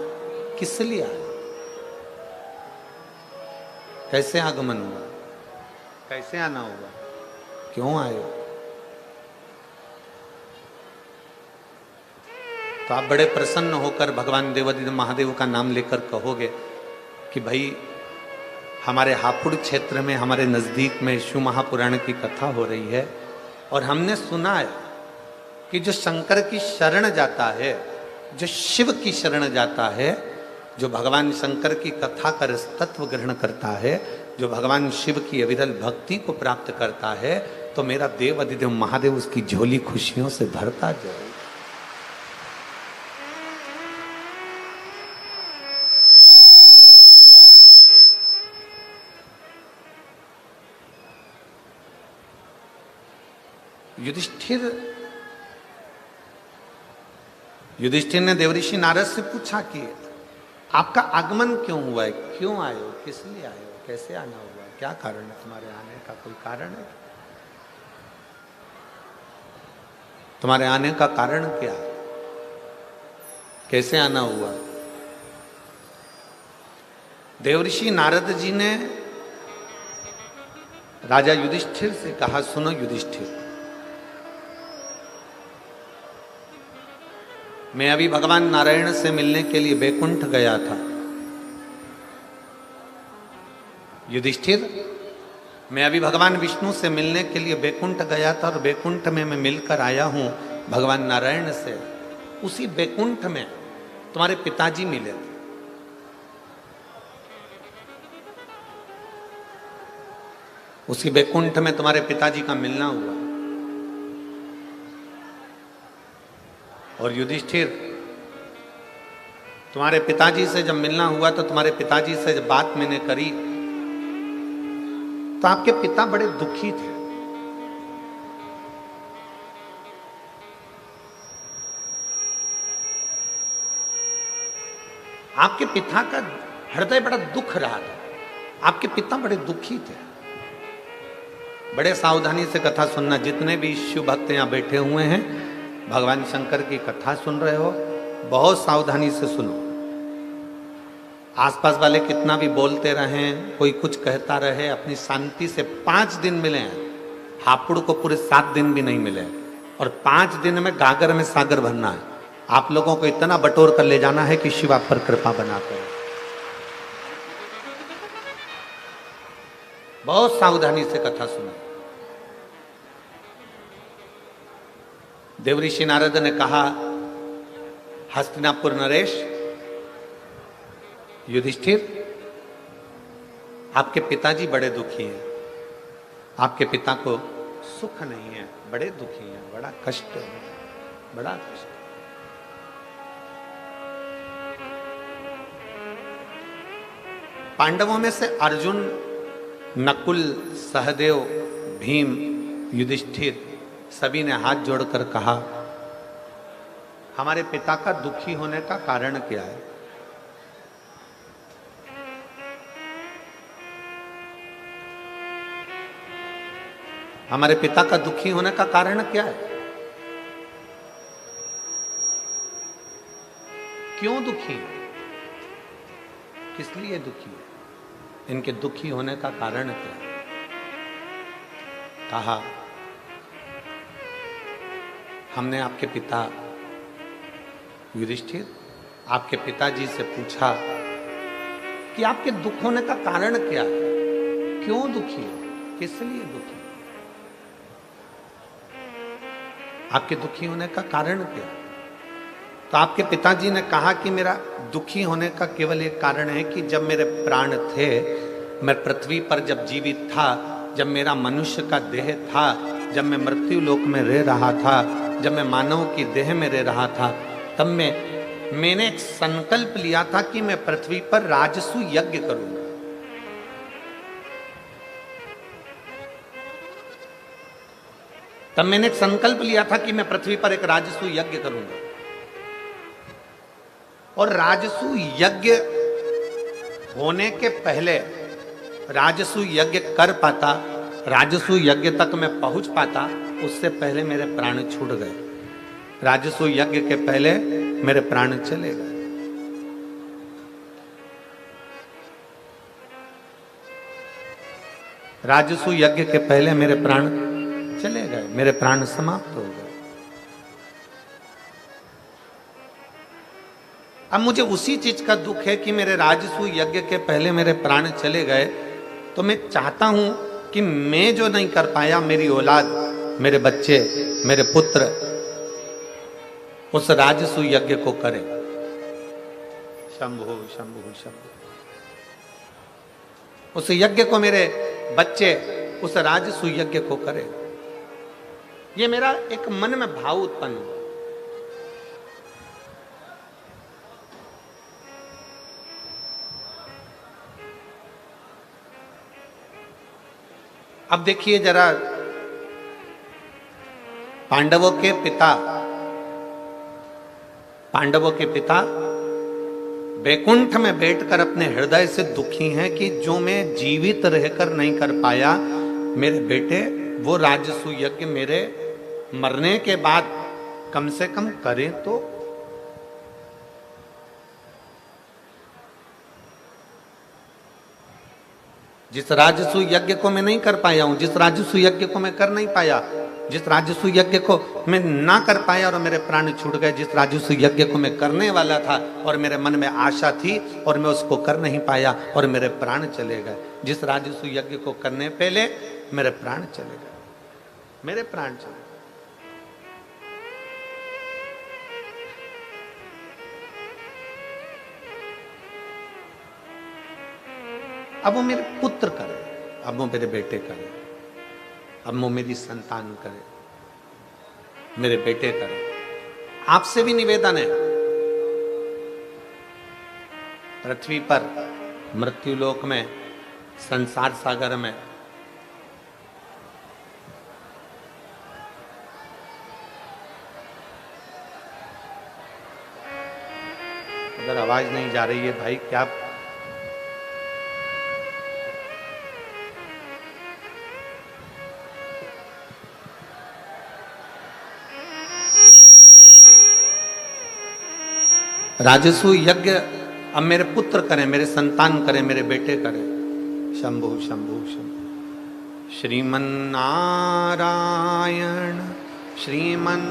किस लिए आया, कैसे आगमन हुआ, कैसे आना हुआ, क्यों आए हो, तो आप बड़े प्रसन्न होकर भगवान देवादिदेव महादेव का नाम लेकर कहोगे कि भाई हमारे हापुड़ क्षेत्र में, हमारे नज़दीक में शिव महापुराण की कथा हो रही है और हमने सुना है कि जो शंकर की शरण जाता है, जो शिव की शरण जाता है, जो भगवान शंकर की कथा का रसतत्व ग्रहण करता है, जो भगवान शिव की अविरल भक्ति को प्राप्त करता है, तो मेरा देवादिदेव महादेव उसकी झोली खुशियों से भरता जाए। युधिष्ठिर ने देवऋषि नारद से पूछा कि आपका आगमन क्यों हुआ है, क्यों आए हो, किस लिए आए हो, कैसे आना हुआ, क्या कारण है तुम्हारे आने का, कोई कारण है, तुम्हारे आने का कारण क्या है, कैसे आना हुआ। देवऋषि नारद जी ने राजा युधिष्ठिर से कहा, सुनो युधिष्ठिर, मैं अभी भगवान नारायण से मिलने के लिए बैकुंठ गया था। युधिष्ठिर, मैं अभी भगवान विष्णु से मिलने के लिए बैकुंठ गया था और बैकुंठ में मैं मिलकर आया हूं भगवान नारायण से। उसी बैकुंठ में तुम्हारे पिताजी मिले थे। उसी बैकुंठ में तुम्हारे पिताजी का मिलना हुआ। और युधिष्ठिर, तुम्हारे पिताजी से जब मिलना हुआ तो तुम्हारे पिताजी से जब बात मैंने करी तो आपके पिता बड़े दुखी थे। आपके पिता का हृदय बड़ा दुख रहा था, आपके पिता बड़े दुखी थे। बड़े सावधानी से कथा सुनना, जितने भी शिव भक्त यहां बैठे हुए हैं, भगवान शंकर की कथा सुन रहे हो, बहुत सावधानी से सुनो। आसपास वाले कितना भी बोलते रहें, कोई कुछ कहता रहे, अपनी शांति से 5 दिन मिले हैं। हापुड़ को पूरे 7 दिन भी नहीं मिले और 5 दिन में गागर में सागर भरना है। आप लोगों को इतना बटोर कर ले जाना है कि शिव आप पर कृपा बनाते हैं। बहुत सावधानी से कथा सुना। देवऋषि नारद ने कहा, हस्तिनापुर नरेश, युधिष्ठिर, आपके पिताजी बड़े दुखी हैं, आपके पिता को सुख नहीं है, बड़े दुखी हैं, बड़ा कष्ट है, बड़ा कष्ट। पांडवों में से अर्जुन, नकुल, सहदेव, भीम, युधिष्ठिर सभी ने हाथ जोड़कर कहा, हमारे पिता का दुखी होने का कारण क्या है? हमारे पिता का दुखी होने का कारण क्या है? क्यों दुखी है? किस लिए दुखी है? इनके दुखी होने का कारण क्या है? कहा, हमने आपके पिता युधिष्ठिर, आपके पिताजी से पूछा कि आपके दुख होने का कारण क्या है? क्यों दुखी है? किस लिए दुखी है? आपके दुखी होने का कारण क्या है? तो आपके पिताजी ने कहा कि मेरा दुखी होने का केवल एक कारण है कि जब मेरे प्राण थे, मैं पृथ्वी पर जब जीवित था, जब मेरा मनुष्य का देह था, जब मैं मृत्यु लोक में रह रहा था, जब मैं मानव की देह में रह रहा था, तब मैंने एक संकल्प लिया था कि मैं पृथ्वी पर राजसु यज्ञ करूंगा। तब मैंने एक संकल्प लिया था कि मैं पृथ्वी पर एक राजसु यज्ञ करूंगा। और राजसु यज्ञ होने के पहले, राजसु यज्ञ कर पाता, राजसु यज्ञ तक मैं पहुंच पाता, उससे पहले मेरे प्राण छूट गए। राजसु यज्ञ के पहले मेरे प्राण चले गए। राजसु यज्ञ के पहले मेरे प्राण चले गए, मेरे प्राण समाप्त हो गए। अब मुझे उसी चीज का दुख है कि मेरे राजसु यज्ञ के पहले मेरे प्राण चले गए, तो मैं चाहता हूं कि मैं जो नहीं कर पाया, मेरी औलाद, मेरे बच्चे, मेरे पुत्र उस राजसु यज्ञ को करें। शंभु शंभु शंभु। उस यज्ञ को मेरे बच्चे उस राजसु यज्ञ को करें। ये मेरा एक मन में भाव उत्पन्न हुआ। अब देखिए जरा, पांडवों के पिता वैकुंठ में बैठकर अपने हृदय से दुखी हैं कि जो मैं जीवित रहकर नहीं कर पाया, मेरे बेटे वो राजसु यज्ञ मेरे मरने के बाद कम से कम करें तो। जिस राजसु यज्ञ को मैं नहीं कर पाया हूं, जिस राजसु यज्ञ को मैं कर नहीं पाया, जिस राजसु यज्ञ को मैं ना कर पाया और मेरे प्राण छूट गए, जिस राजसु यज्ञ को मैं करने वाला था और मेरे मन में आशा थी और मैं उसको कर नहीं पाया और मेरे प्राण चले गए, जिस राजसु यज्ञ को करने पहले मेरे प्राण चले गए, मेरे प्राण चले गए। अब वो मेरे पुत्र करे, अब वो मेरे बेटे करे, अब वो मेरी संतान करे, मेरे बेटे करे। आपसे भी निवेदन है, पृथ्वी पर, मृत्युलोक में, संसार सागर में अगर आवाज नहीं जा रही है भाई, क्या राजसु यज्ञ अब मेरे पुत्र करें, मेरे संतान करें, मेरे बेटे करें। शंभु शंभु शंभु। श्रीमन नारायण श्रीमन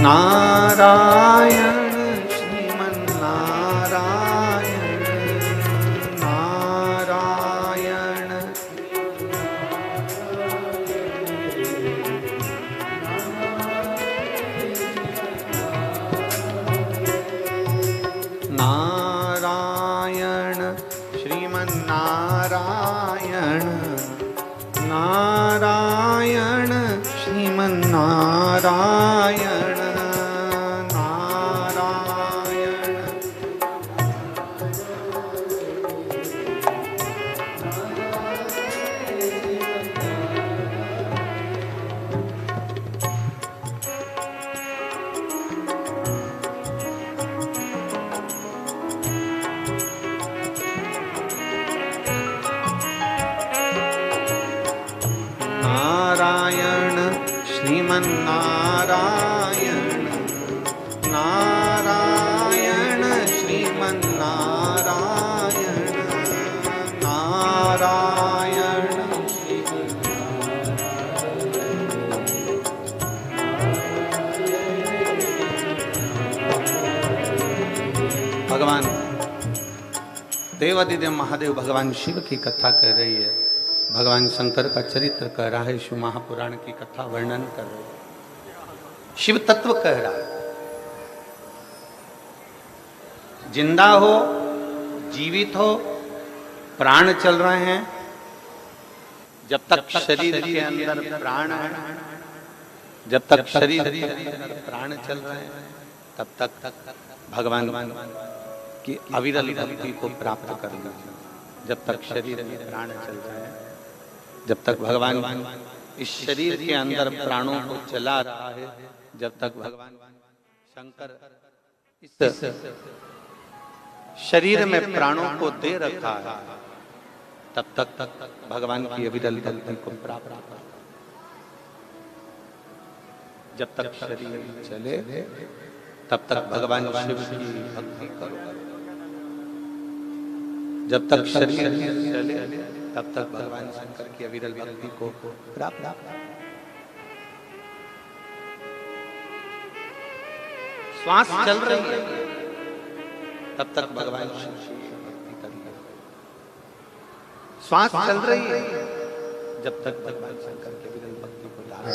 नारायण श्रीमन्नारायण नारायण नारायण श्रीमन्नारायण नारायण श्रीमन्नारायण नारायण नारायण श्रीमन्नारायण नारायण श्रीमन्नारायण नारायण भगवान देवादिदेव महादेव भगवान शिव की कथा कर रही है। भगवान शंकर का चरित्र कह रहा है, शिव महापुराण की कथा वर्णन कर रहे हैं, शिव तत्व कह रहा है। जिंदा हो, जीवित हो, प्राण चल रहे हैं, जब तक शरीर के अंदर प्राण है, जब तक शरीर के अंदर प्राण चल रहे हैं, तब तक भगवान की अविरल भक्ति को प्राप्त कर लीजिए। जब तक शरीर में प्राण चल रहे हैं, जब तक भगवान इस शरीर के अंदर प्राणों को चला रहा है, जब तक भगवान शंकर इस शरीर में प्राणों को दे रखा है, तब तक भगवान की अविरल भक्ति को प्राप्त कर। जब तक शरीर चले तब तक भगवान शिव की भक्ति करो। जब तक शरीर चले तब तक भगवान शंकर की अविरल भक्ति को प्राप्त। श्वास चल रही है तब तक भगवान शिव की भक्ति करिए। श्वास चल रही है जब तक भगवान शंकर की अविरल भक्ति को धारण।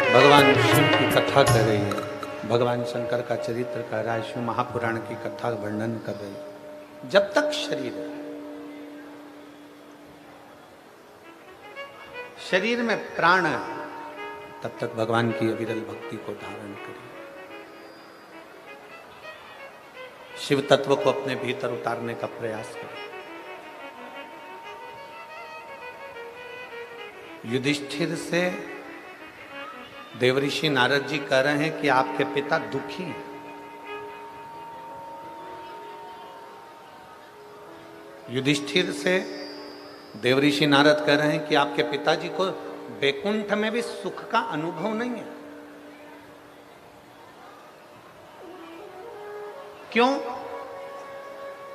भगवान शिव की कथा कर रही है, भगवान शंकर का चरित्र कर रहा है, शिव महापुराण की कथा वर्णन कर रही है। जब तक शरीर में प्राण है तब तक भगवान की अविरल भक्ति को धारण करिए। शिव तत्व को अपने भीतर उतारने का प्रयास करें। युधिष्ठिर से देवऋषि नारद जी कह रहे हैं कि आपके पिता दुखी हैं। युधिष्ठिर से देवऋषि नारद कह रहे हैं कि आपके पिताजी को वैकुंठ में भी सुख का अनुभव नहीं है। क्यों?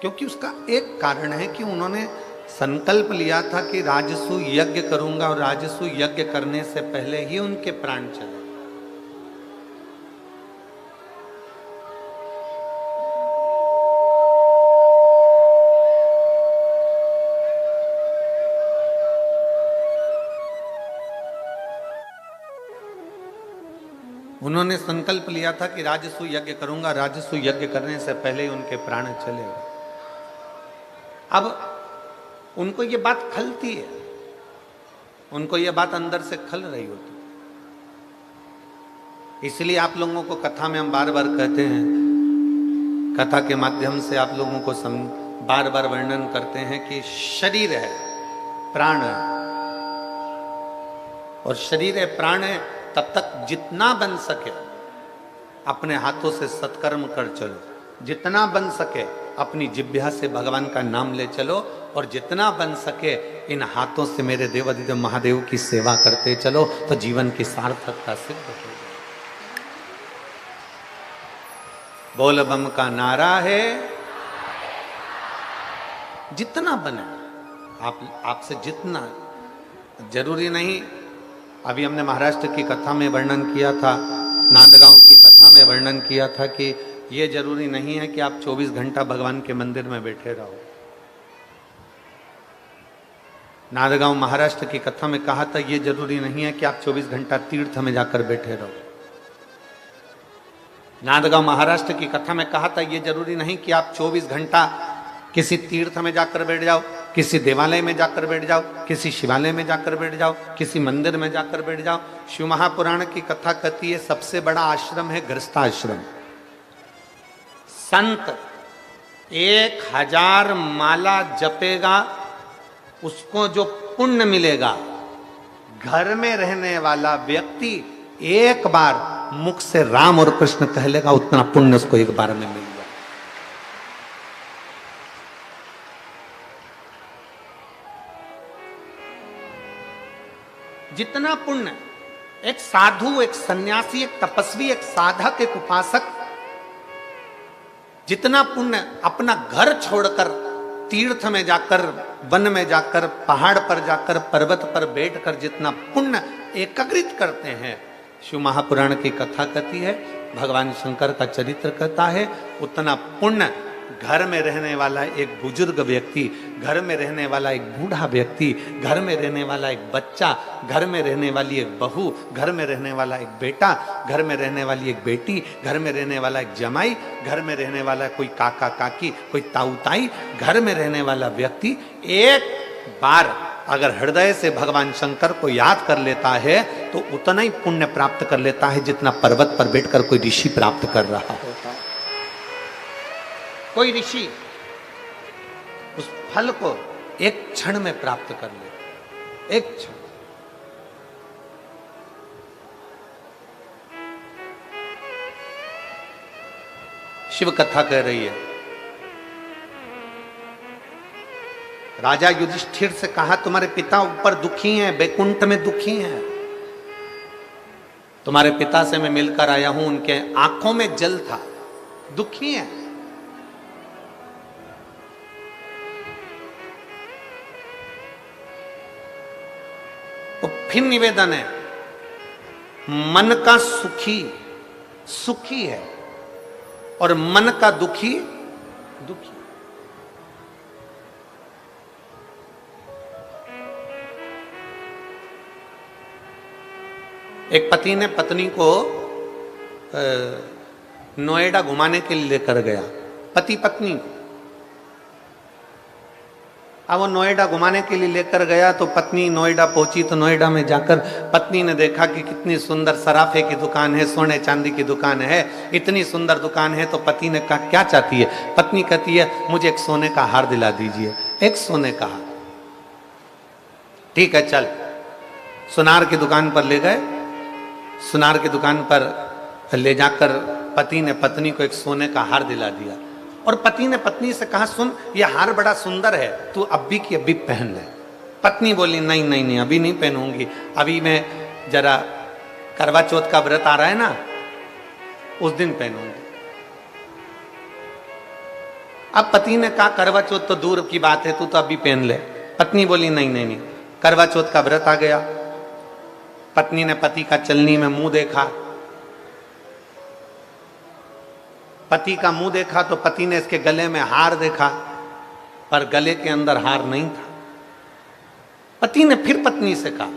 क्योंकि उसका एक कारण है कि उन्होंने संकल्प लिया था कि राजसु यज्ञ करूंगा और राजसु यज्ञ करने से पहले ही उनके प्राण चले। उन्होंने संकल्प लिया था कि राजसु यज्ञ करूंगा, राजसु यज्ञ करने से पहले ही उनके प्राण चले। अब उनको ये बात खलती है, उनको ये बात अंदर से खल रही होती। इसलिए आप लोगों को कथा में हम बार बार कहते हैं, कथा के माध्यम से आप लोगों को बार बार वर्णन करते हैं कि शरीर है, प्राण है, और शरीर है, प्राण है, तब तक जितना बन सके अपने हाथों से सत्कर्म कर चलो, जितना बन सके अपनी जिह्वा से भगवान का नाम ले चलो, और जितना बन सके इन हाथों से मेरे देवाधिदेव महादेव की सेवा करते चलो, तो जीवन की सार्थकता सिद्ध हो जाए। बोल बम का नारा है, जितना बने आपसे जितना, जरूरी नहीं। अभी हमने महाराष्ट्र की कथा में वर्णन किया था, नांदगांव की कथा में वर्णन किया था कि ये जरूरी नहीं है कि आप 24 घंटा भगवान के मंदिर में बैठे रहो। नांदगांव महाराष्ट्र की कथा में कहा था ये जरूरी नहीं है कि आप 24 घंटा तीर्थ में जाकर बैठे रहो। नांदगांव महाराष्ट्र की कथा में कहा था ये जरूरी नहीं कि आप 24 घंटा किसी तीर्थ में जाकर बैठ जाओ, किसी देवालय में जाकर बैठ जाओ, किसी शिवालय में जाकर बैठ जाओ, किसी मंदिर में जाकर बैठ जाओ। शिव महापुराण की कथा कहती है सबसे बड़ा आश्रम है गृहस्थाश्रम। संत 1000 माला जपेगा, उसको जो पुण्य मिलेगा, घर में रहने वाला व्यक्ति एक बार मुख से राम और कृष्ण कह लेगा, उतना पुण्य उसको एक बार में मिल जाए। जितना पुण्य एक साधु, एक सन्यासी, एक तपस्वी, एक साधक, एक उपासक, जितना पुण्य अपना घर छोड़कर तीर्थ में जाकर, वन में जाकर, पहाड़ पर जाकर, पर्वत पर बैठकर जितना पुण्य एकत्रित करते हैं, शिव महापुराण की कथा कहती है, भगवान शंकर का चरित्र कहता है, उतना पुण्य घर में रहने वाला एक बुजुर्ग व्यक्ति, घर में रहने वाला एक बूढ़ा व्यक्ति, घर में रहने वाला एक बच्चा, घर में रहने वाली एक बहू, घर में रहने वाला एक बेटा, घर में रहने वाली एक बेटी, घर में रहने वाला एक जमाई, घर में रहने वाला कोई काका काकी, कोई ताऊ ताई, घर में रहने वाला व्यक्ति एक बार अगर हृदय से भगवान शंकर को याद कर लेता है तो उतना ही पुण्य प्राप्त कर लेता है जितना पर्वत पर बैठकर कोई ऋषि प्राप्त कर रहा होता है। कोई ऋषि उस फल को एक क्षण में प्राप्त कर ले, एक क्षण। शिव कथा कह रही है, राजा युधिष्ठिर से कहा तुम्हारे पिता ऊपर दुखी हैं, बैकुंठ में दुखी हैं, तुम्हारे पिता से मैं मिलकर आया हूं, उनके आंखों में जल था, दुखी हैं। फिर निवेदन है, मन का सुखी सुखी है और मन का दुखी दुखी। एक पति ने पत्नी को नोएडा घुमाने के लिए लेकर गया, पति पत्नी। अब वो नोएडा घुमाने के लिए लेकर गया तो पत्नी नोएडा पहुंची, तो नोएडा में जाकर पत्नी ने देखा कि कितनी सुंदर सराफे की दुकान है, सोने चांदी की दुकान है, इतनी सुंदर दुकान है। तो पति ने कहा क्या चाहती है? पत्नी कहती है मुझे एक सोने का हार दिला दीजिए, एक सोने का हार। ठीक है चल, सुनार की दुकान पर ले गए। सुनार की दुकान पर ले जाकर पति ने पत्नी को एक सोने का हार दिला दिया। और पति ने पत्नी से कहा, सुन ये हार बड़ा सुंदर है, तू अभी की अभी पहन ले। पत्नी बोली, नहीं नहीं नहीं, अभी नहीं पहनूंगी, अभी मैं जरा करवा चौथ का व्रत आ रहा है ना, उस दिन पहनूंगी। अब पति ने कहा, करवा चौथ तो दूर की बात है, तू तो अभी पहन ले। पत्नी बोली, नहीं नहीं नहीं, करवा चौथ का व्रत आ गया। पत्नी ने पति का चलनी में मुंह देखा, पति का मुंह देखा तो पति ने इसके गले में हार देखा, पर गले के अंदर हार नहीं था। पति ने फिर पत्नी से कहा,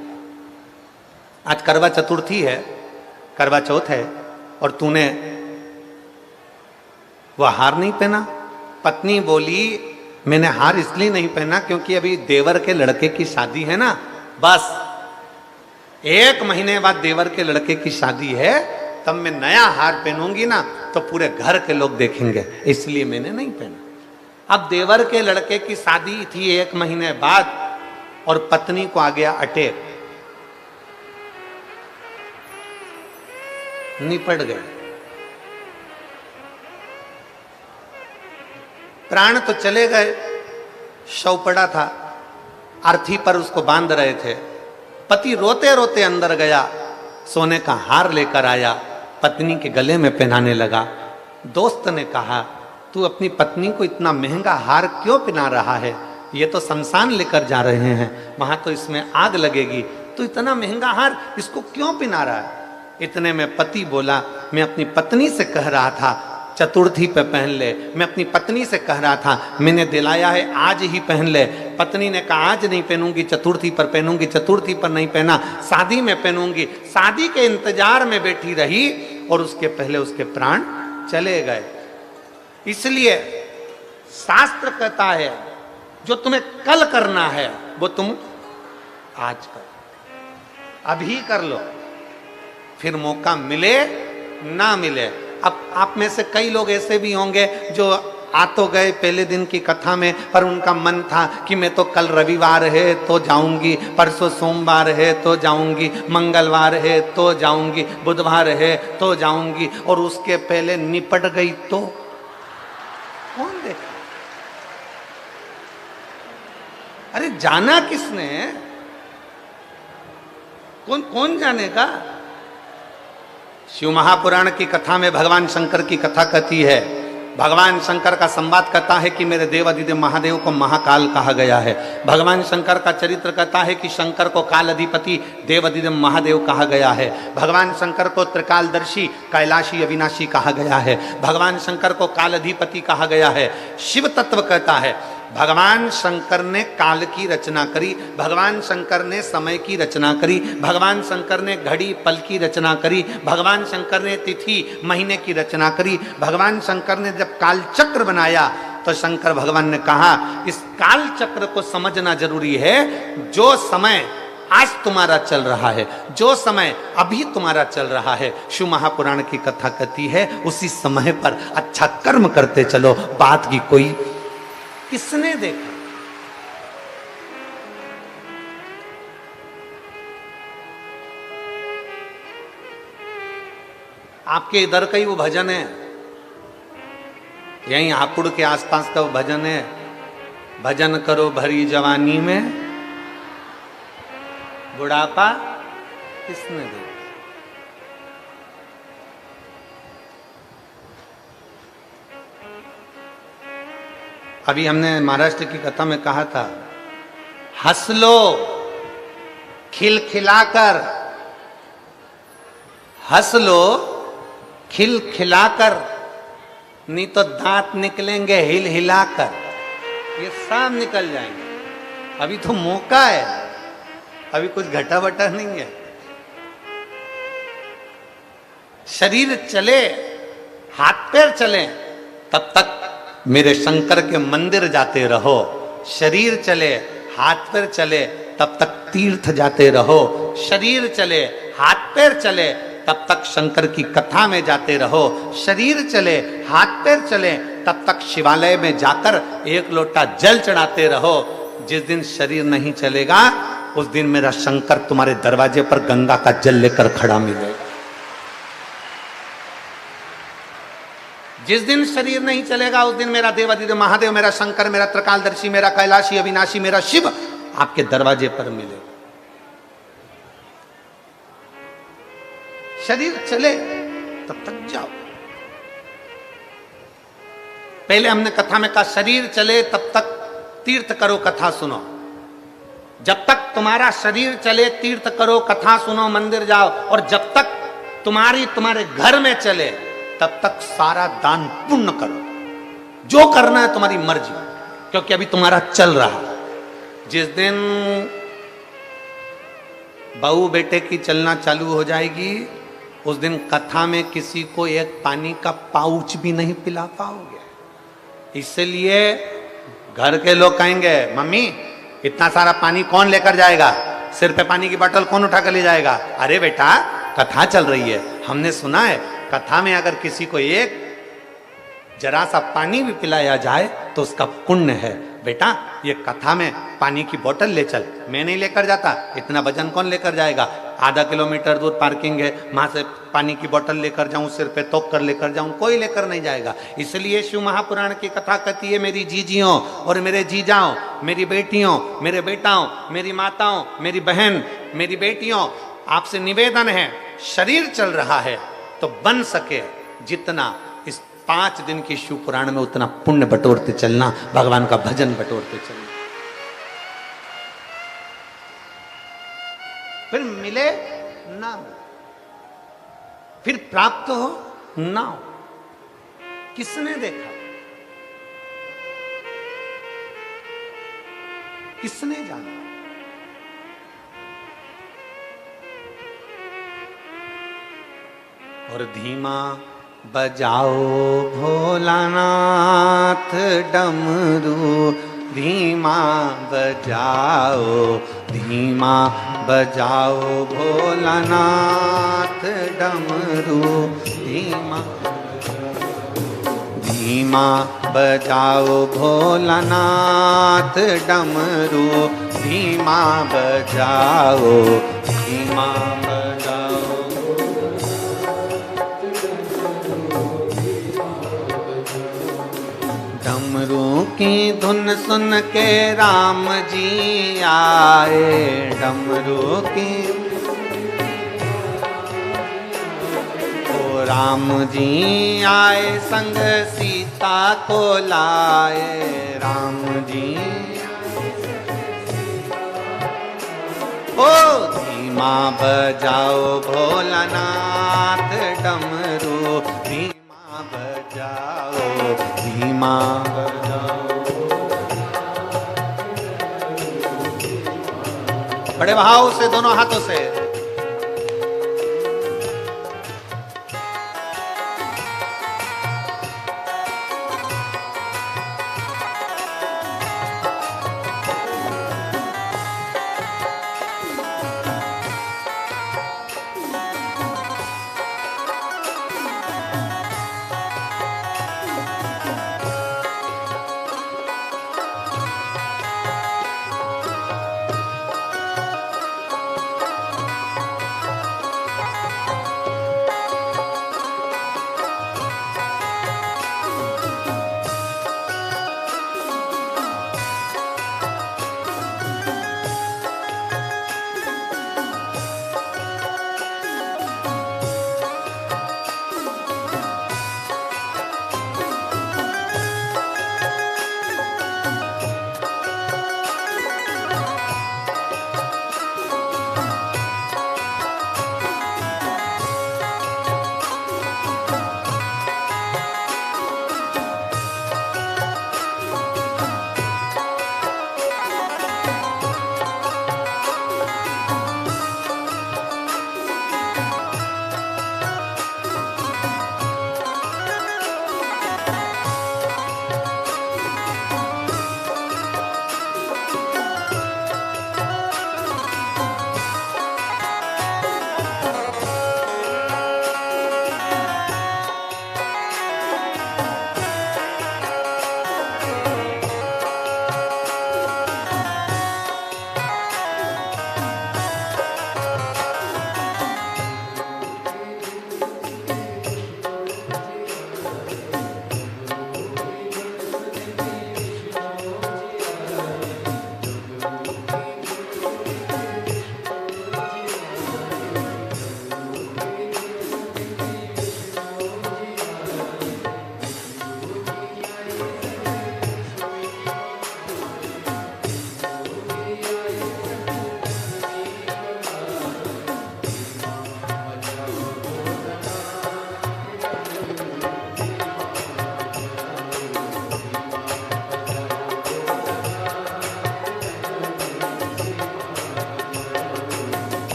आज करवा चतुर्थी है, करवा चौथ है, और तूने वह हार नहीं पहना। पत्नी बोली, मैंने हार इसलिए नहीं पहना क्योंकि अभी देवर के लड़के की शादी है ना, बस 1 महीने बाद देवर के लड़के की शादी है, तब मैं नया हार पहनूंगी ना तो पूरे घर के लोग देखेंगे, इसलिए मैंने नहीं पहना। अब देवर के लड़के की शादी थी 1 महीने बाद, और पत्नी को आ गया अटैक, निपट गए। प्राण तो चले गए, शव पड़ा था, अर्थी पर उसको बांध रहे थे। पति रोते रोते अंदर गया, सोने का हार लेकर आया, पत्नी के गले में पहनाने लगा। दोस्त ने कहा, तू अपनी पत्नी को इतना महंगा हार क्यों पहना रहा है? ये तो शमशान लेकर जा रहे हैं, वहां तो इसमें आग लगेगी, तू इतना महंगा हार इसको क्यों पहना रहा है? इतने में पति बोला, मैं अपनी पत्नी से कह रहा था चतुर्थी पे पहन ले, मैं अपनी पत्नी से कह रहा था, मैंने दिलाया है आज ही पहन ले। पत्नी ने कहा, आज नहीं पहनूंगी, चतुर्थी पर पहनूंगी, चतुर्थी पर नहीं पहना, शादी में पहनूंगी। शादी के इंतजार में बैठी रही और उसके पहले उसके प्राण चले गए। इसलिए शास्त्र कहता है, जो तुम्हें कल करना है वो तुम आज करो, अभी कर लो, फिर मौका मिले ना मिले। अब आप में से कई लोग ऐसे भी होंगे जो आ तो गए पहले दिन की कथा में, पर उनका मन था कि मैं तो कल रविवार है तो जाऊंगी, परसों सोमवार है तो जाऊंगी, मंगलवार है तो जाऊंगी, बुधवार है तो जाऊंगी, और उसके पहले निपट गई तो कौन देखा? अरे जाना किसने? कौन जानेगा? शिव महापुराण की कथा में भगवान शंकर की कथा कहती है, भगवान शंकर का संवाद कहता है कि मेरे देव अधिदेव महादेव को महाकाल कहा गया है। भगवान शंकर का चरित्र कहता है कि शंकर को काल अधिपति देव अधिदेव महादेव कहा गया है। भगवान शंकर को त्रिकालदर्शी कैलाशी अविनाशी कहा गया है। भगवान शंकर को काल अधिपति कहा गया है। शिव तत्व कहता है, भगवान शंकर ने काल की रचना करी, भगवान शंकर ने समय की रचना करी, भगवान शंकर ने घड़ी पल की रचना करी, भगवान शंकर ने तिथि महीने की रचना करी। भगवान शंकर ने जब काल चक्र बनाया तो शंकर भगवान ने कहा, इस काल चक्र को समझना जरूरी है। जो समय आज तुम्हारा चल रहा है, जो समय अभी तुम्हारा चल रहा है, शिव महापुराण की कथा कहती है, उसी समय पर अच्छा कर्म करते चलो। बात की कोई किसने देखा? आपके इधर का ही वो भजन है, यहीं हापुड़ के आसपास का वो भजन है, भजन करो भरी जवानी में बुढ़ापा किसने देखा? अभी हमने महाराष्ट्र की कथा में कहा था, हंस लो खिलखिलाकर, हंस लो खिलखिलाकर, नहीं तो दांत निकलेंगे हिल हिलाकर, ये सब निकल जाएंगे। अभी तो मौका है, अभी कुछ घटा बटा नहीं है। शरीर चले, हाथ पैर चले, तब तक मेरे शंकर के मंदिर जाते रहो। शरीर चले, हाथ पैर चले, तब तक तीर्थ जाते रहो। शरीर चले, हाथ पैर चले, तब तक शंकर की कथा में जाते रहो। शरीर चले, हाथ पैर चले, तब तक शिवालय में जाकर 1 लोटा जल चढ़ाते रहो। जिस दिन शरीर नहीं चलेगा, उस दिन मेरा शंकर तुम्हारे दरवाजे पर गंगा का जल लेकर खड़ा मिलेगा। जिस दिन शरीर नहीं चलेगा उस दिन मेरा देवादिदेव महादेव, मेरा शंकर, मेरा त्रिकालदर्शी, मेरा कैलाशी अविनाशी, मेरा शिव आपके दरवाजे पर मिले। शरीर चले तब तक जाओ। पहले हमने कथा में कहा शरीर चले तब तक तीर्थ करो, कथा सुनो। जब तक तुम्हारा शरीर चले तीर्थ करो, कथा सुनो, मंदिर जाओ। और जब तक तुम्हारे घर में चले तब तक सारा दान पुण्य करो, जो करना है तुम्हारी मर्जी, क्योंकि अभी तुम्हारा चल रहा है। जिस दिन बहू बेटे की चलना चालू हो जाएगी उस दिन कथा में किसी को एक पानी का पाउच भी नहीं पिला पाओगे। इसलिए घर के लोग कहेंगे मम्मी इतना सारा पानी कौन लेकर जाएगा, सिर पे पानी की बोतल कौन उठा कर ले जाएगा। अरे बेटा कथा चल रही है, हमने सुना है कथा में अगर किसी को एक जरा सा पानी भी पिलाया जाए तो उसका पुण्य है। बेटा ये कथा में पानी की बोतल ले चल, मैं नहीं लेकर जाता, इतना वजन कौन लेकर जाएगा। आधा किलोमीटर दूर पार्किंग है, वहां से पानी की बोतल लेकर जाऊं, सिर पे तोप कर लेकर जाऊं, कोई लेकर नहीं जाएगा। इसलिए शिव महापुराण की कथा कहती है मेरी जीजियों और मेरे जीजाओं, मेरी बेटियों, मेरे बेटाओं, मेरी माताओं, मेरी बहन, मेरी बेटियों, आपसे निवेदन है शरीर चल रहा है तो बन सके जितना इस 5 दिन की शिव पुराण में उतना पुण्य बटोरते चलना, भगवान का भजन बटोरते चलना। फिर मिले ना मिले, फिर प्राप्त हो ना हो, किसने देखा, किसने जाना। और धीमा बजाओ भोलानाथ डमरू, धीमा बजाओ, धीमा बजाओ भोलानाथ डमरू, धीमा धीमा बजाओ भोलानाथ डमरू, धीमा बजाओ, धीमा बजाओ। डमरू की धुन सुन के राम जी आए, डमरू की ओ राम जी आए संग सीता को लाए, राम जी ओ धीमा बजाओ भोलानाथ डमरू, धीमा बजाओ, धीमा बजाओ। बड़े भाव से दोनों हाथों से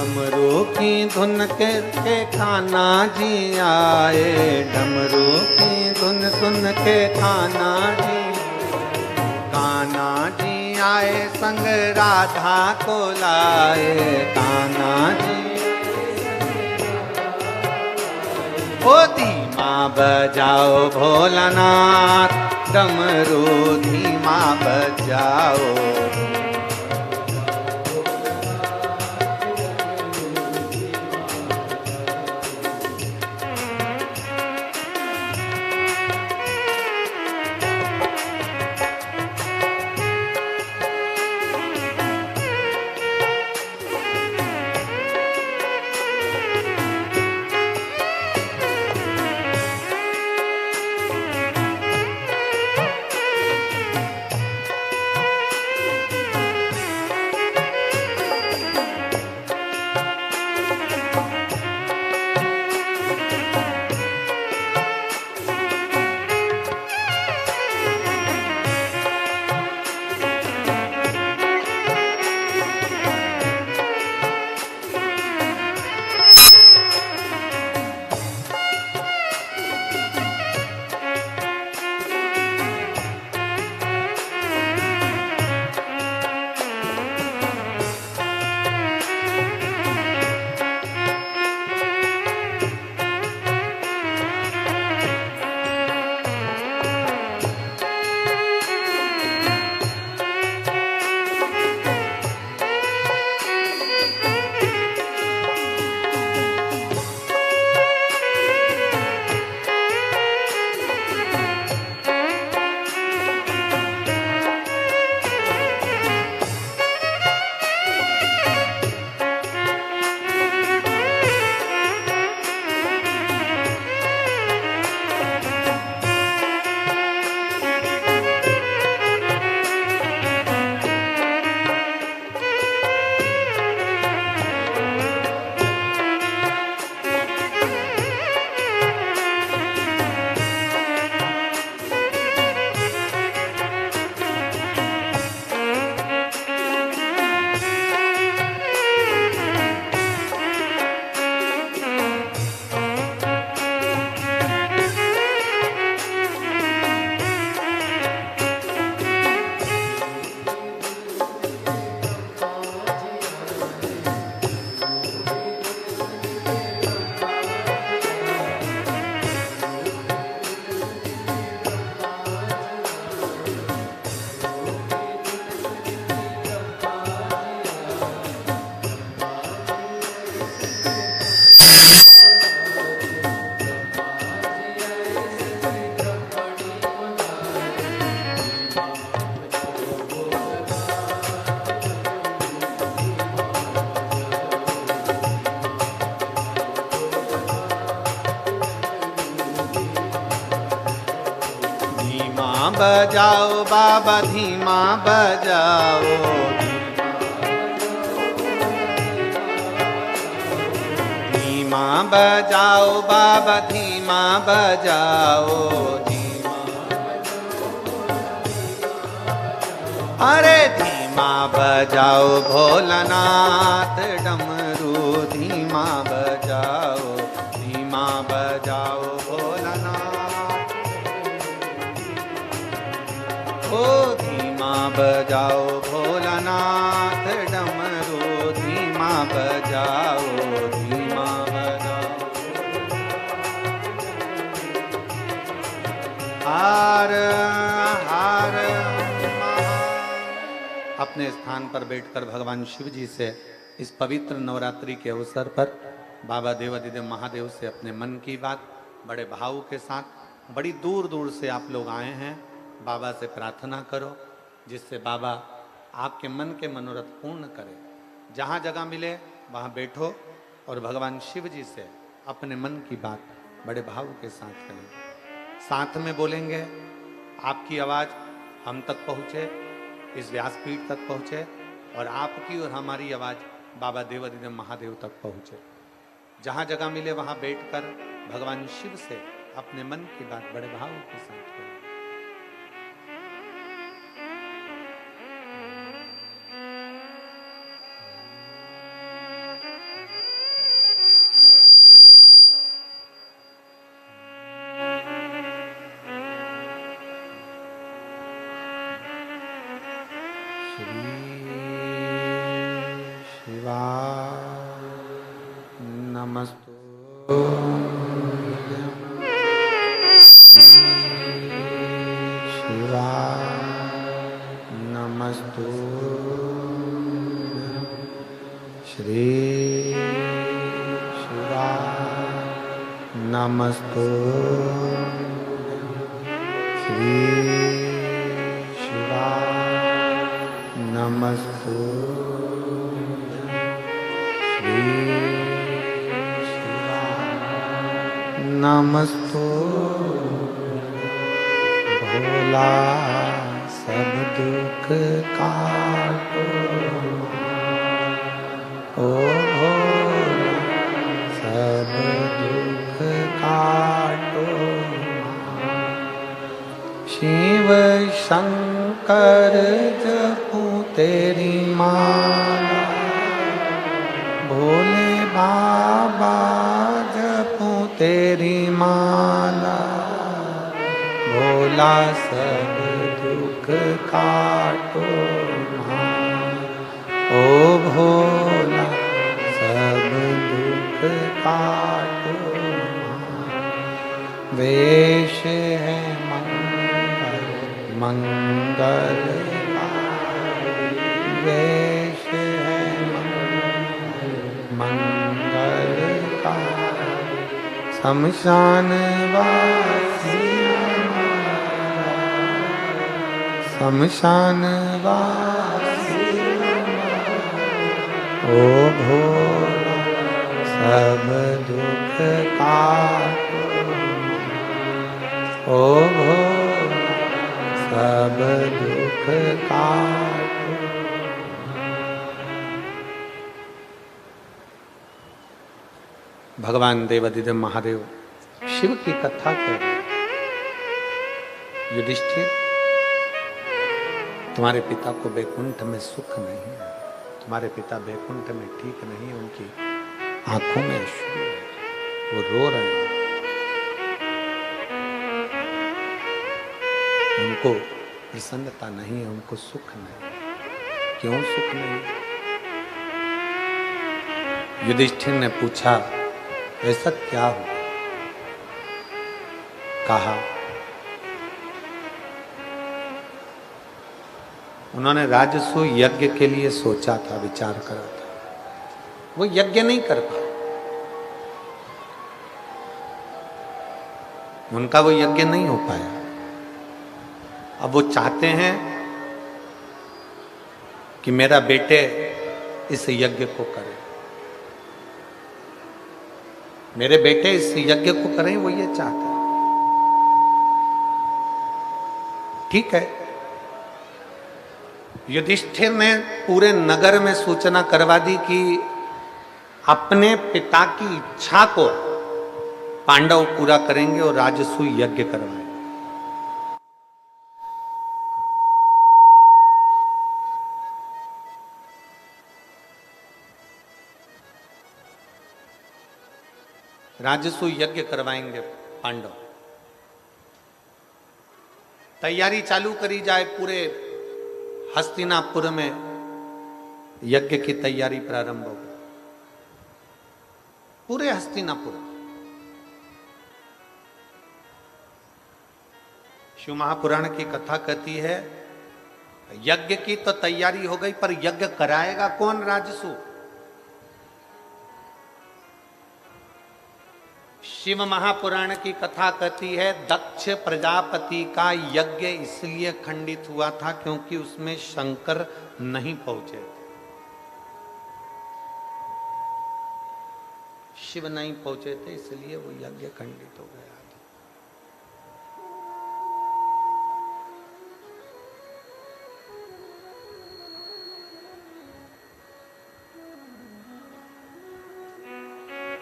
डमरू की धुन के कान्हा जी आए, डमरू की धुन सुन के कान्हा जी आए, संग राधा को लाए, कान्हा जी। ओ धीमा बजाओ भोलानाथ, डमरू धीमा बजाओ। बजाओ बाबा धीमा बजाओ, धीमा बजाओ बाबा धीमा बजाओ, धीमा। अरे धीमा बजाओ भोलानाथ, डमरू धीमा बजाओ, धीमा बजाओ भोलानाथ। ओ धीमा बजाओ भोलानाथ, डमरू धीमा बजाओ, धीमा बजाओ। हार हार अपने स्थान पर बैठकर भगवान शिव जी से इस पवित्र नवरात्रि के अवसर पर बाबा देवाधिदेव महादेव से अपने मन की बात बड़े भाव के साथ, बड़ी दूर दूर से आप लोग आए हैं, बाबा से प्रार्थना करो जिससे बाबा आपके मन के मनोरथ पूर्ण करे। जहाँ जगह मिले वहाँ बैठो और भगवान शिव जी से अपने मन की बात बड़े भाव के साथ करें। साथ में बोलेंगे, आपकी आवाज़ हम तक पहुँचे, इस व्यासपीठ तक पहुँचे और आपकी और हमारी आवाज़ बाबा देवाधिदेव महादेव तक पहुँचे। जहाँ जगह मिले वहाँ बैठकर भगवान शिव से अपने मन की बात बड़े भाव के साथ करें। शिवाय नमस्तु शिवाय नमस्तु श्री शिवाय नमस्तु श्री शिवाय नमस्तु श्री शिवाय नमस्तु भोला सब दुख काटो ओ भोला सब दुख काटो शिव शंकर जपूं तेरी माला भोले बाबा जपूं तेरी माला भोला सब दुख काटो ओ भोला सब दुख काटो वेश है मंगल वेश है मंगल का शमशान वासी शमशान वासी ओ भोला सब दुख काटो ओ भोला सब दुख काटो। भगवान देवाधिदेव महादेव शिव की कथा कर रहे हैं। युधिष्ठिर, तुम्हारे पिता को बैकुंठ में सुख नहीं है, तुम्हारे पिता बैकुंठ में ठीक नहीं, उनकी आंखों में अश्रु है, वो रो रहे हैं, उनको प्रसन्नता नहीं है, उनको सुख नहीं। क्यों सुख नहीं? युधिष्ठिर ने पूछा ऐसा क्या हुआ? कहा उन्होंने राजसू यज्ञ के लिए सोचा था, विचार करा था, वो यज्ञ नहीं कर पाए, उनका वो यज्ञ नहीं हो पाया। अब वो चाहते हैं कि मेरा बेटे इस यज्ञ को करे, मेरे बेटे इस यज्ञ को करें, वो ये चाहते हैं। ठीक है, युधिष्ठिर ने पूरे नगर में सूचना करवा दी कि अपने पिता की इच्छा को पांडव पूरा करेंगे और राजसूय यज्ञ करवाएंगे। राजसूय यज्ञ करवाएंगे पांडव। तैयारी चालू करी जाए, पूरे हस्तिनापुर में यज्ञ की तैयारी प्रारंभ हो गई, पूरे हस्तिनापुर। शिव महापुराण की कथा कहती है यज्ञ की तो तैयारी हो गई, पर यज्ञ कराएगा कौन? राजसू। शिव महापुराण की कथा कहती है दक्ष प्रजापति का यज्ञ इसलिए खंडित हुआ था क्योंकि उसमें शंकर नहीं पहुंचे थे। शिव नहीं पहुंचे थे, इसलिए वो यज्ञ खंडित हो गया था।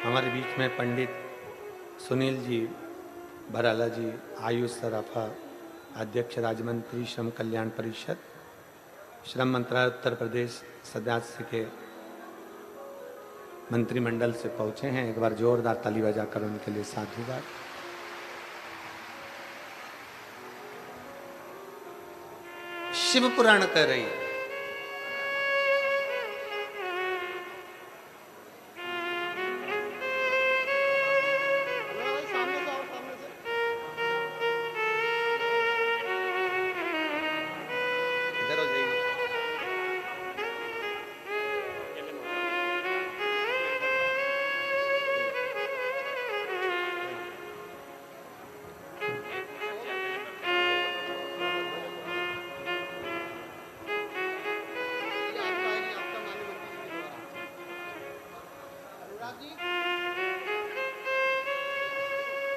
हमारे बीच में पंडित सुनील जी बराला जी, आयुष सराफा, अध्यक्ष राज्यमंत्री श्रम कल्याण परिषद, श्रम मंत्रालय उत्तर प्रदेश सदस्य के मंत्रिमंडल से पहुंचे हैं। एक बार जोरदार ताली बजाकर उनके लिए साधुवाद। शिव पुराण कह रही है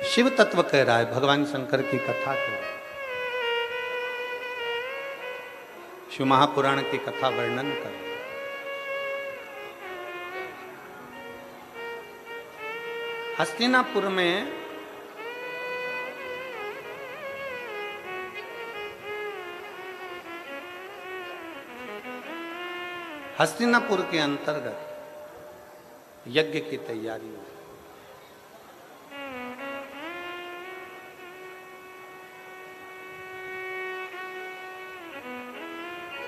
शिव तत्व कह रहा है, भगवान शंकर की कथा कह रहा है, शिव महापुराण की कथा वर्णन कर रहा है। हस्तिनापुर में हस्तिनापुर के अंतर्गत यज्ञ की तैयारी हुई।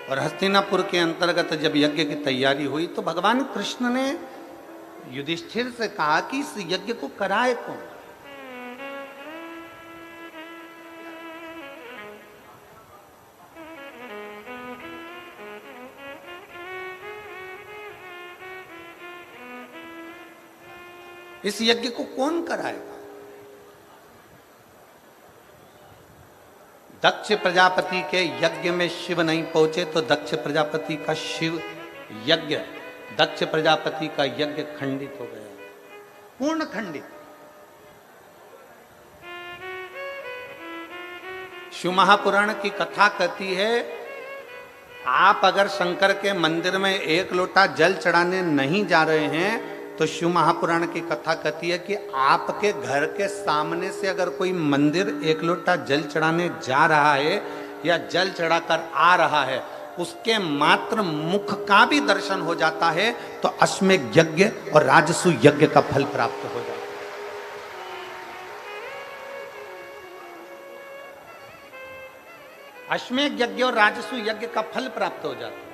और हस्तिनापुर के अंतर्गत जब यज्ञ की तैयारी हुई तो भगवान कृष्ण ने युधिष्ठिर से कहा कि इस यज्ञ को कराए कौन। इस यज्ञ को कौन कराएगा? दक्ष प्रजापति के यज्ञ में शिव नहीं पहुंचे तो दक्ष प्रजापति का शिव यज्ञ, दक्ष प्रजापति का यज्ञ खंडित हो गया, पूर्ण खंडित। शिव महापुराण की कथा कहती है, आप अगर शंकर के मंदिर में एक लोटा जल चढ़ाने नहीं जा रहे हैं तो शिव महापुराण की कथा कहती है कि आपके घर के सामने से अगर कोई मंदिर एक लोटा जल चढ़ाने जा रहा है या जल चढ़ाकर आ रहा है, उसके मात्र मुख का भी दर्शन हो जाता है तो अश्वमेध यज्ञ और राजसु यज्ञ का फल प्राप्त हो जाता है। अश्वमेध यज्ञ और राजसु यज्ञ का फल प्राप्त हो जाता है।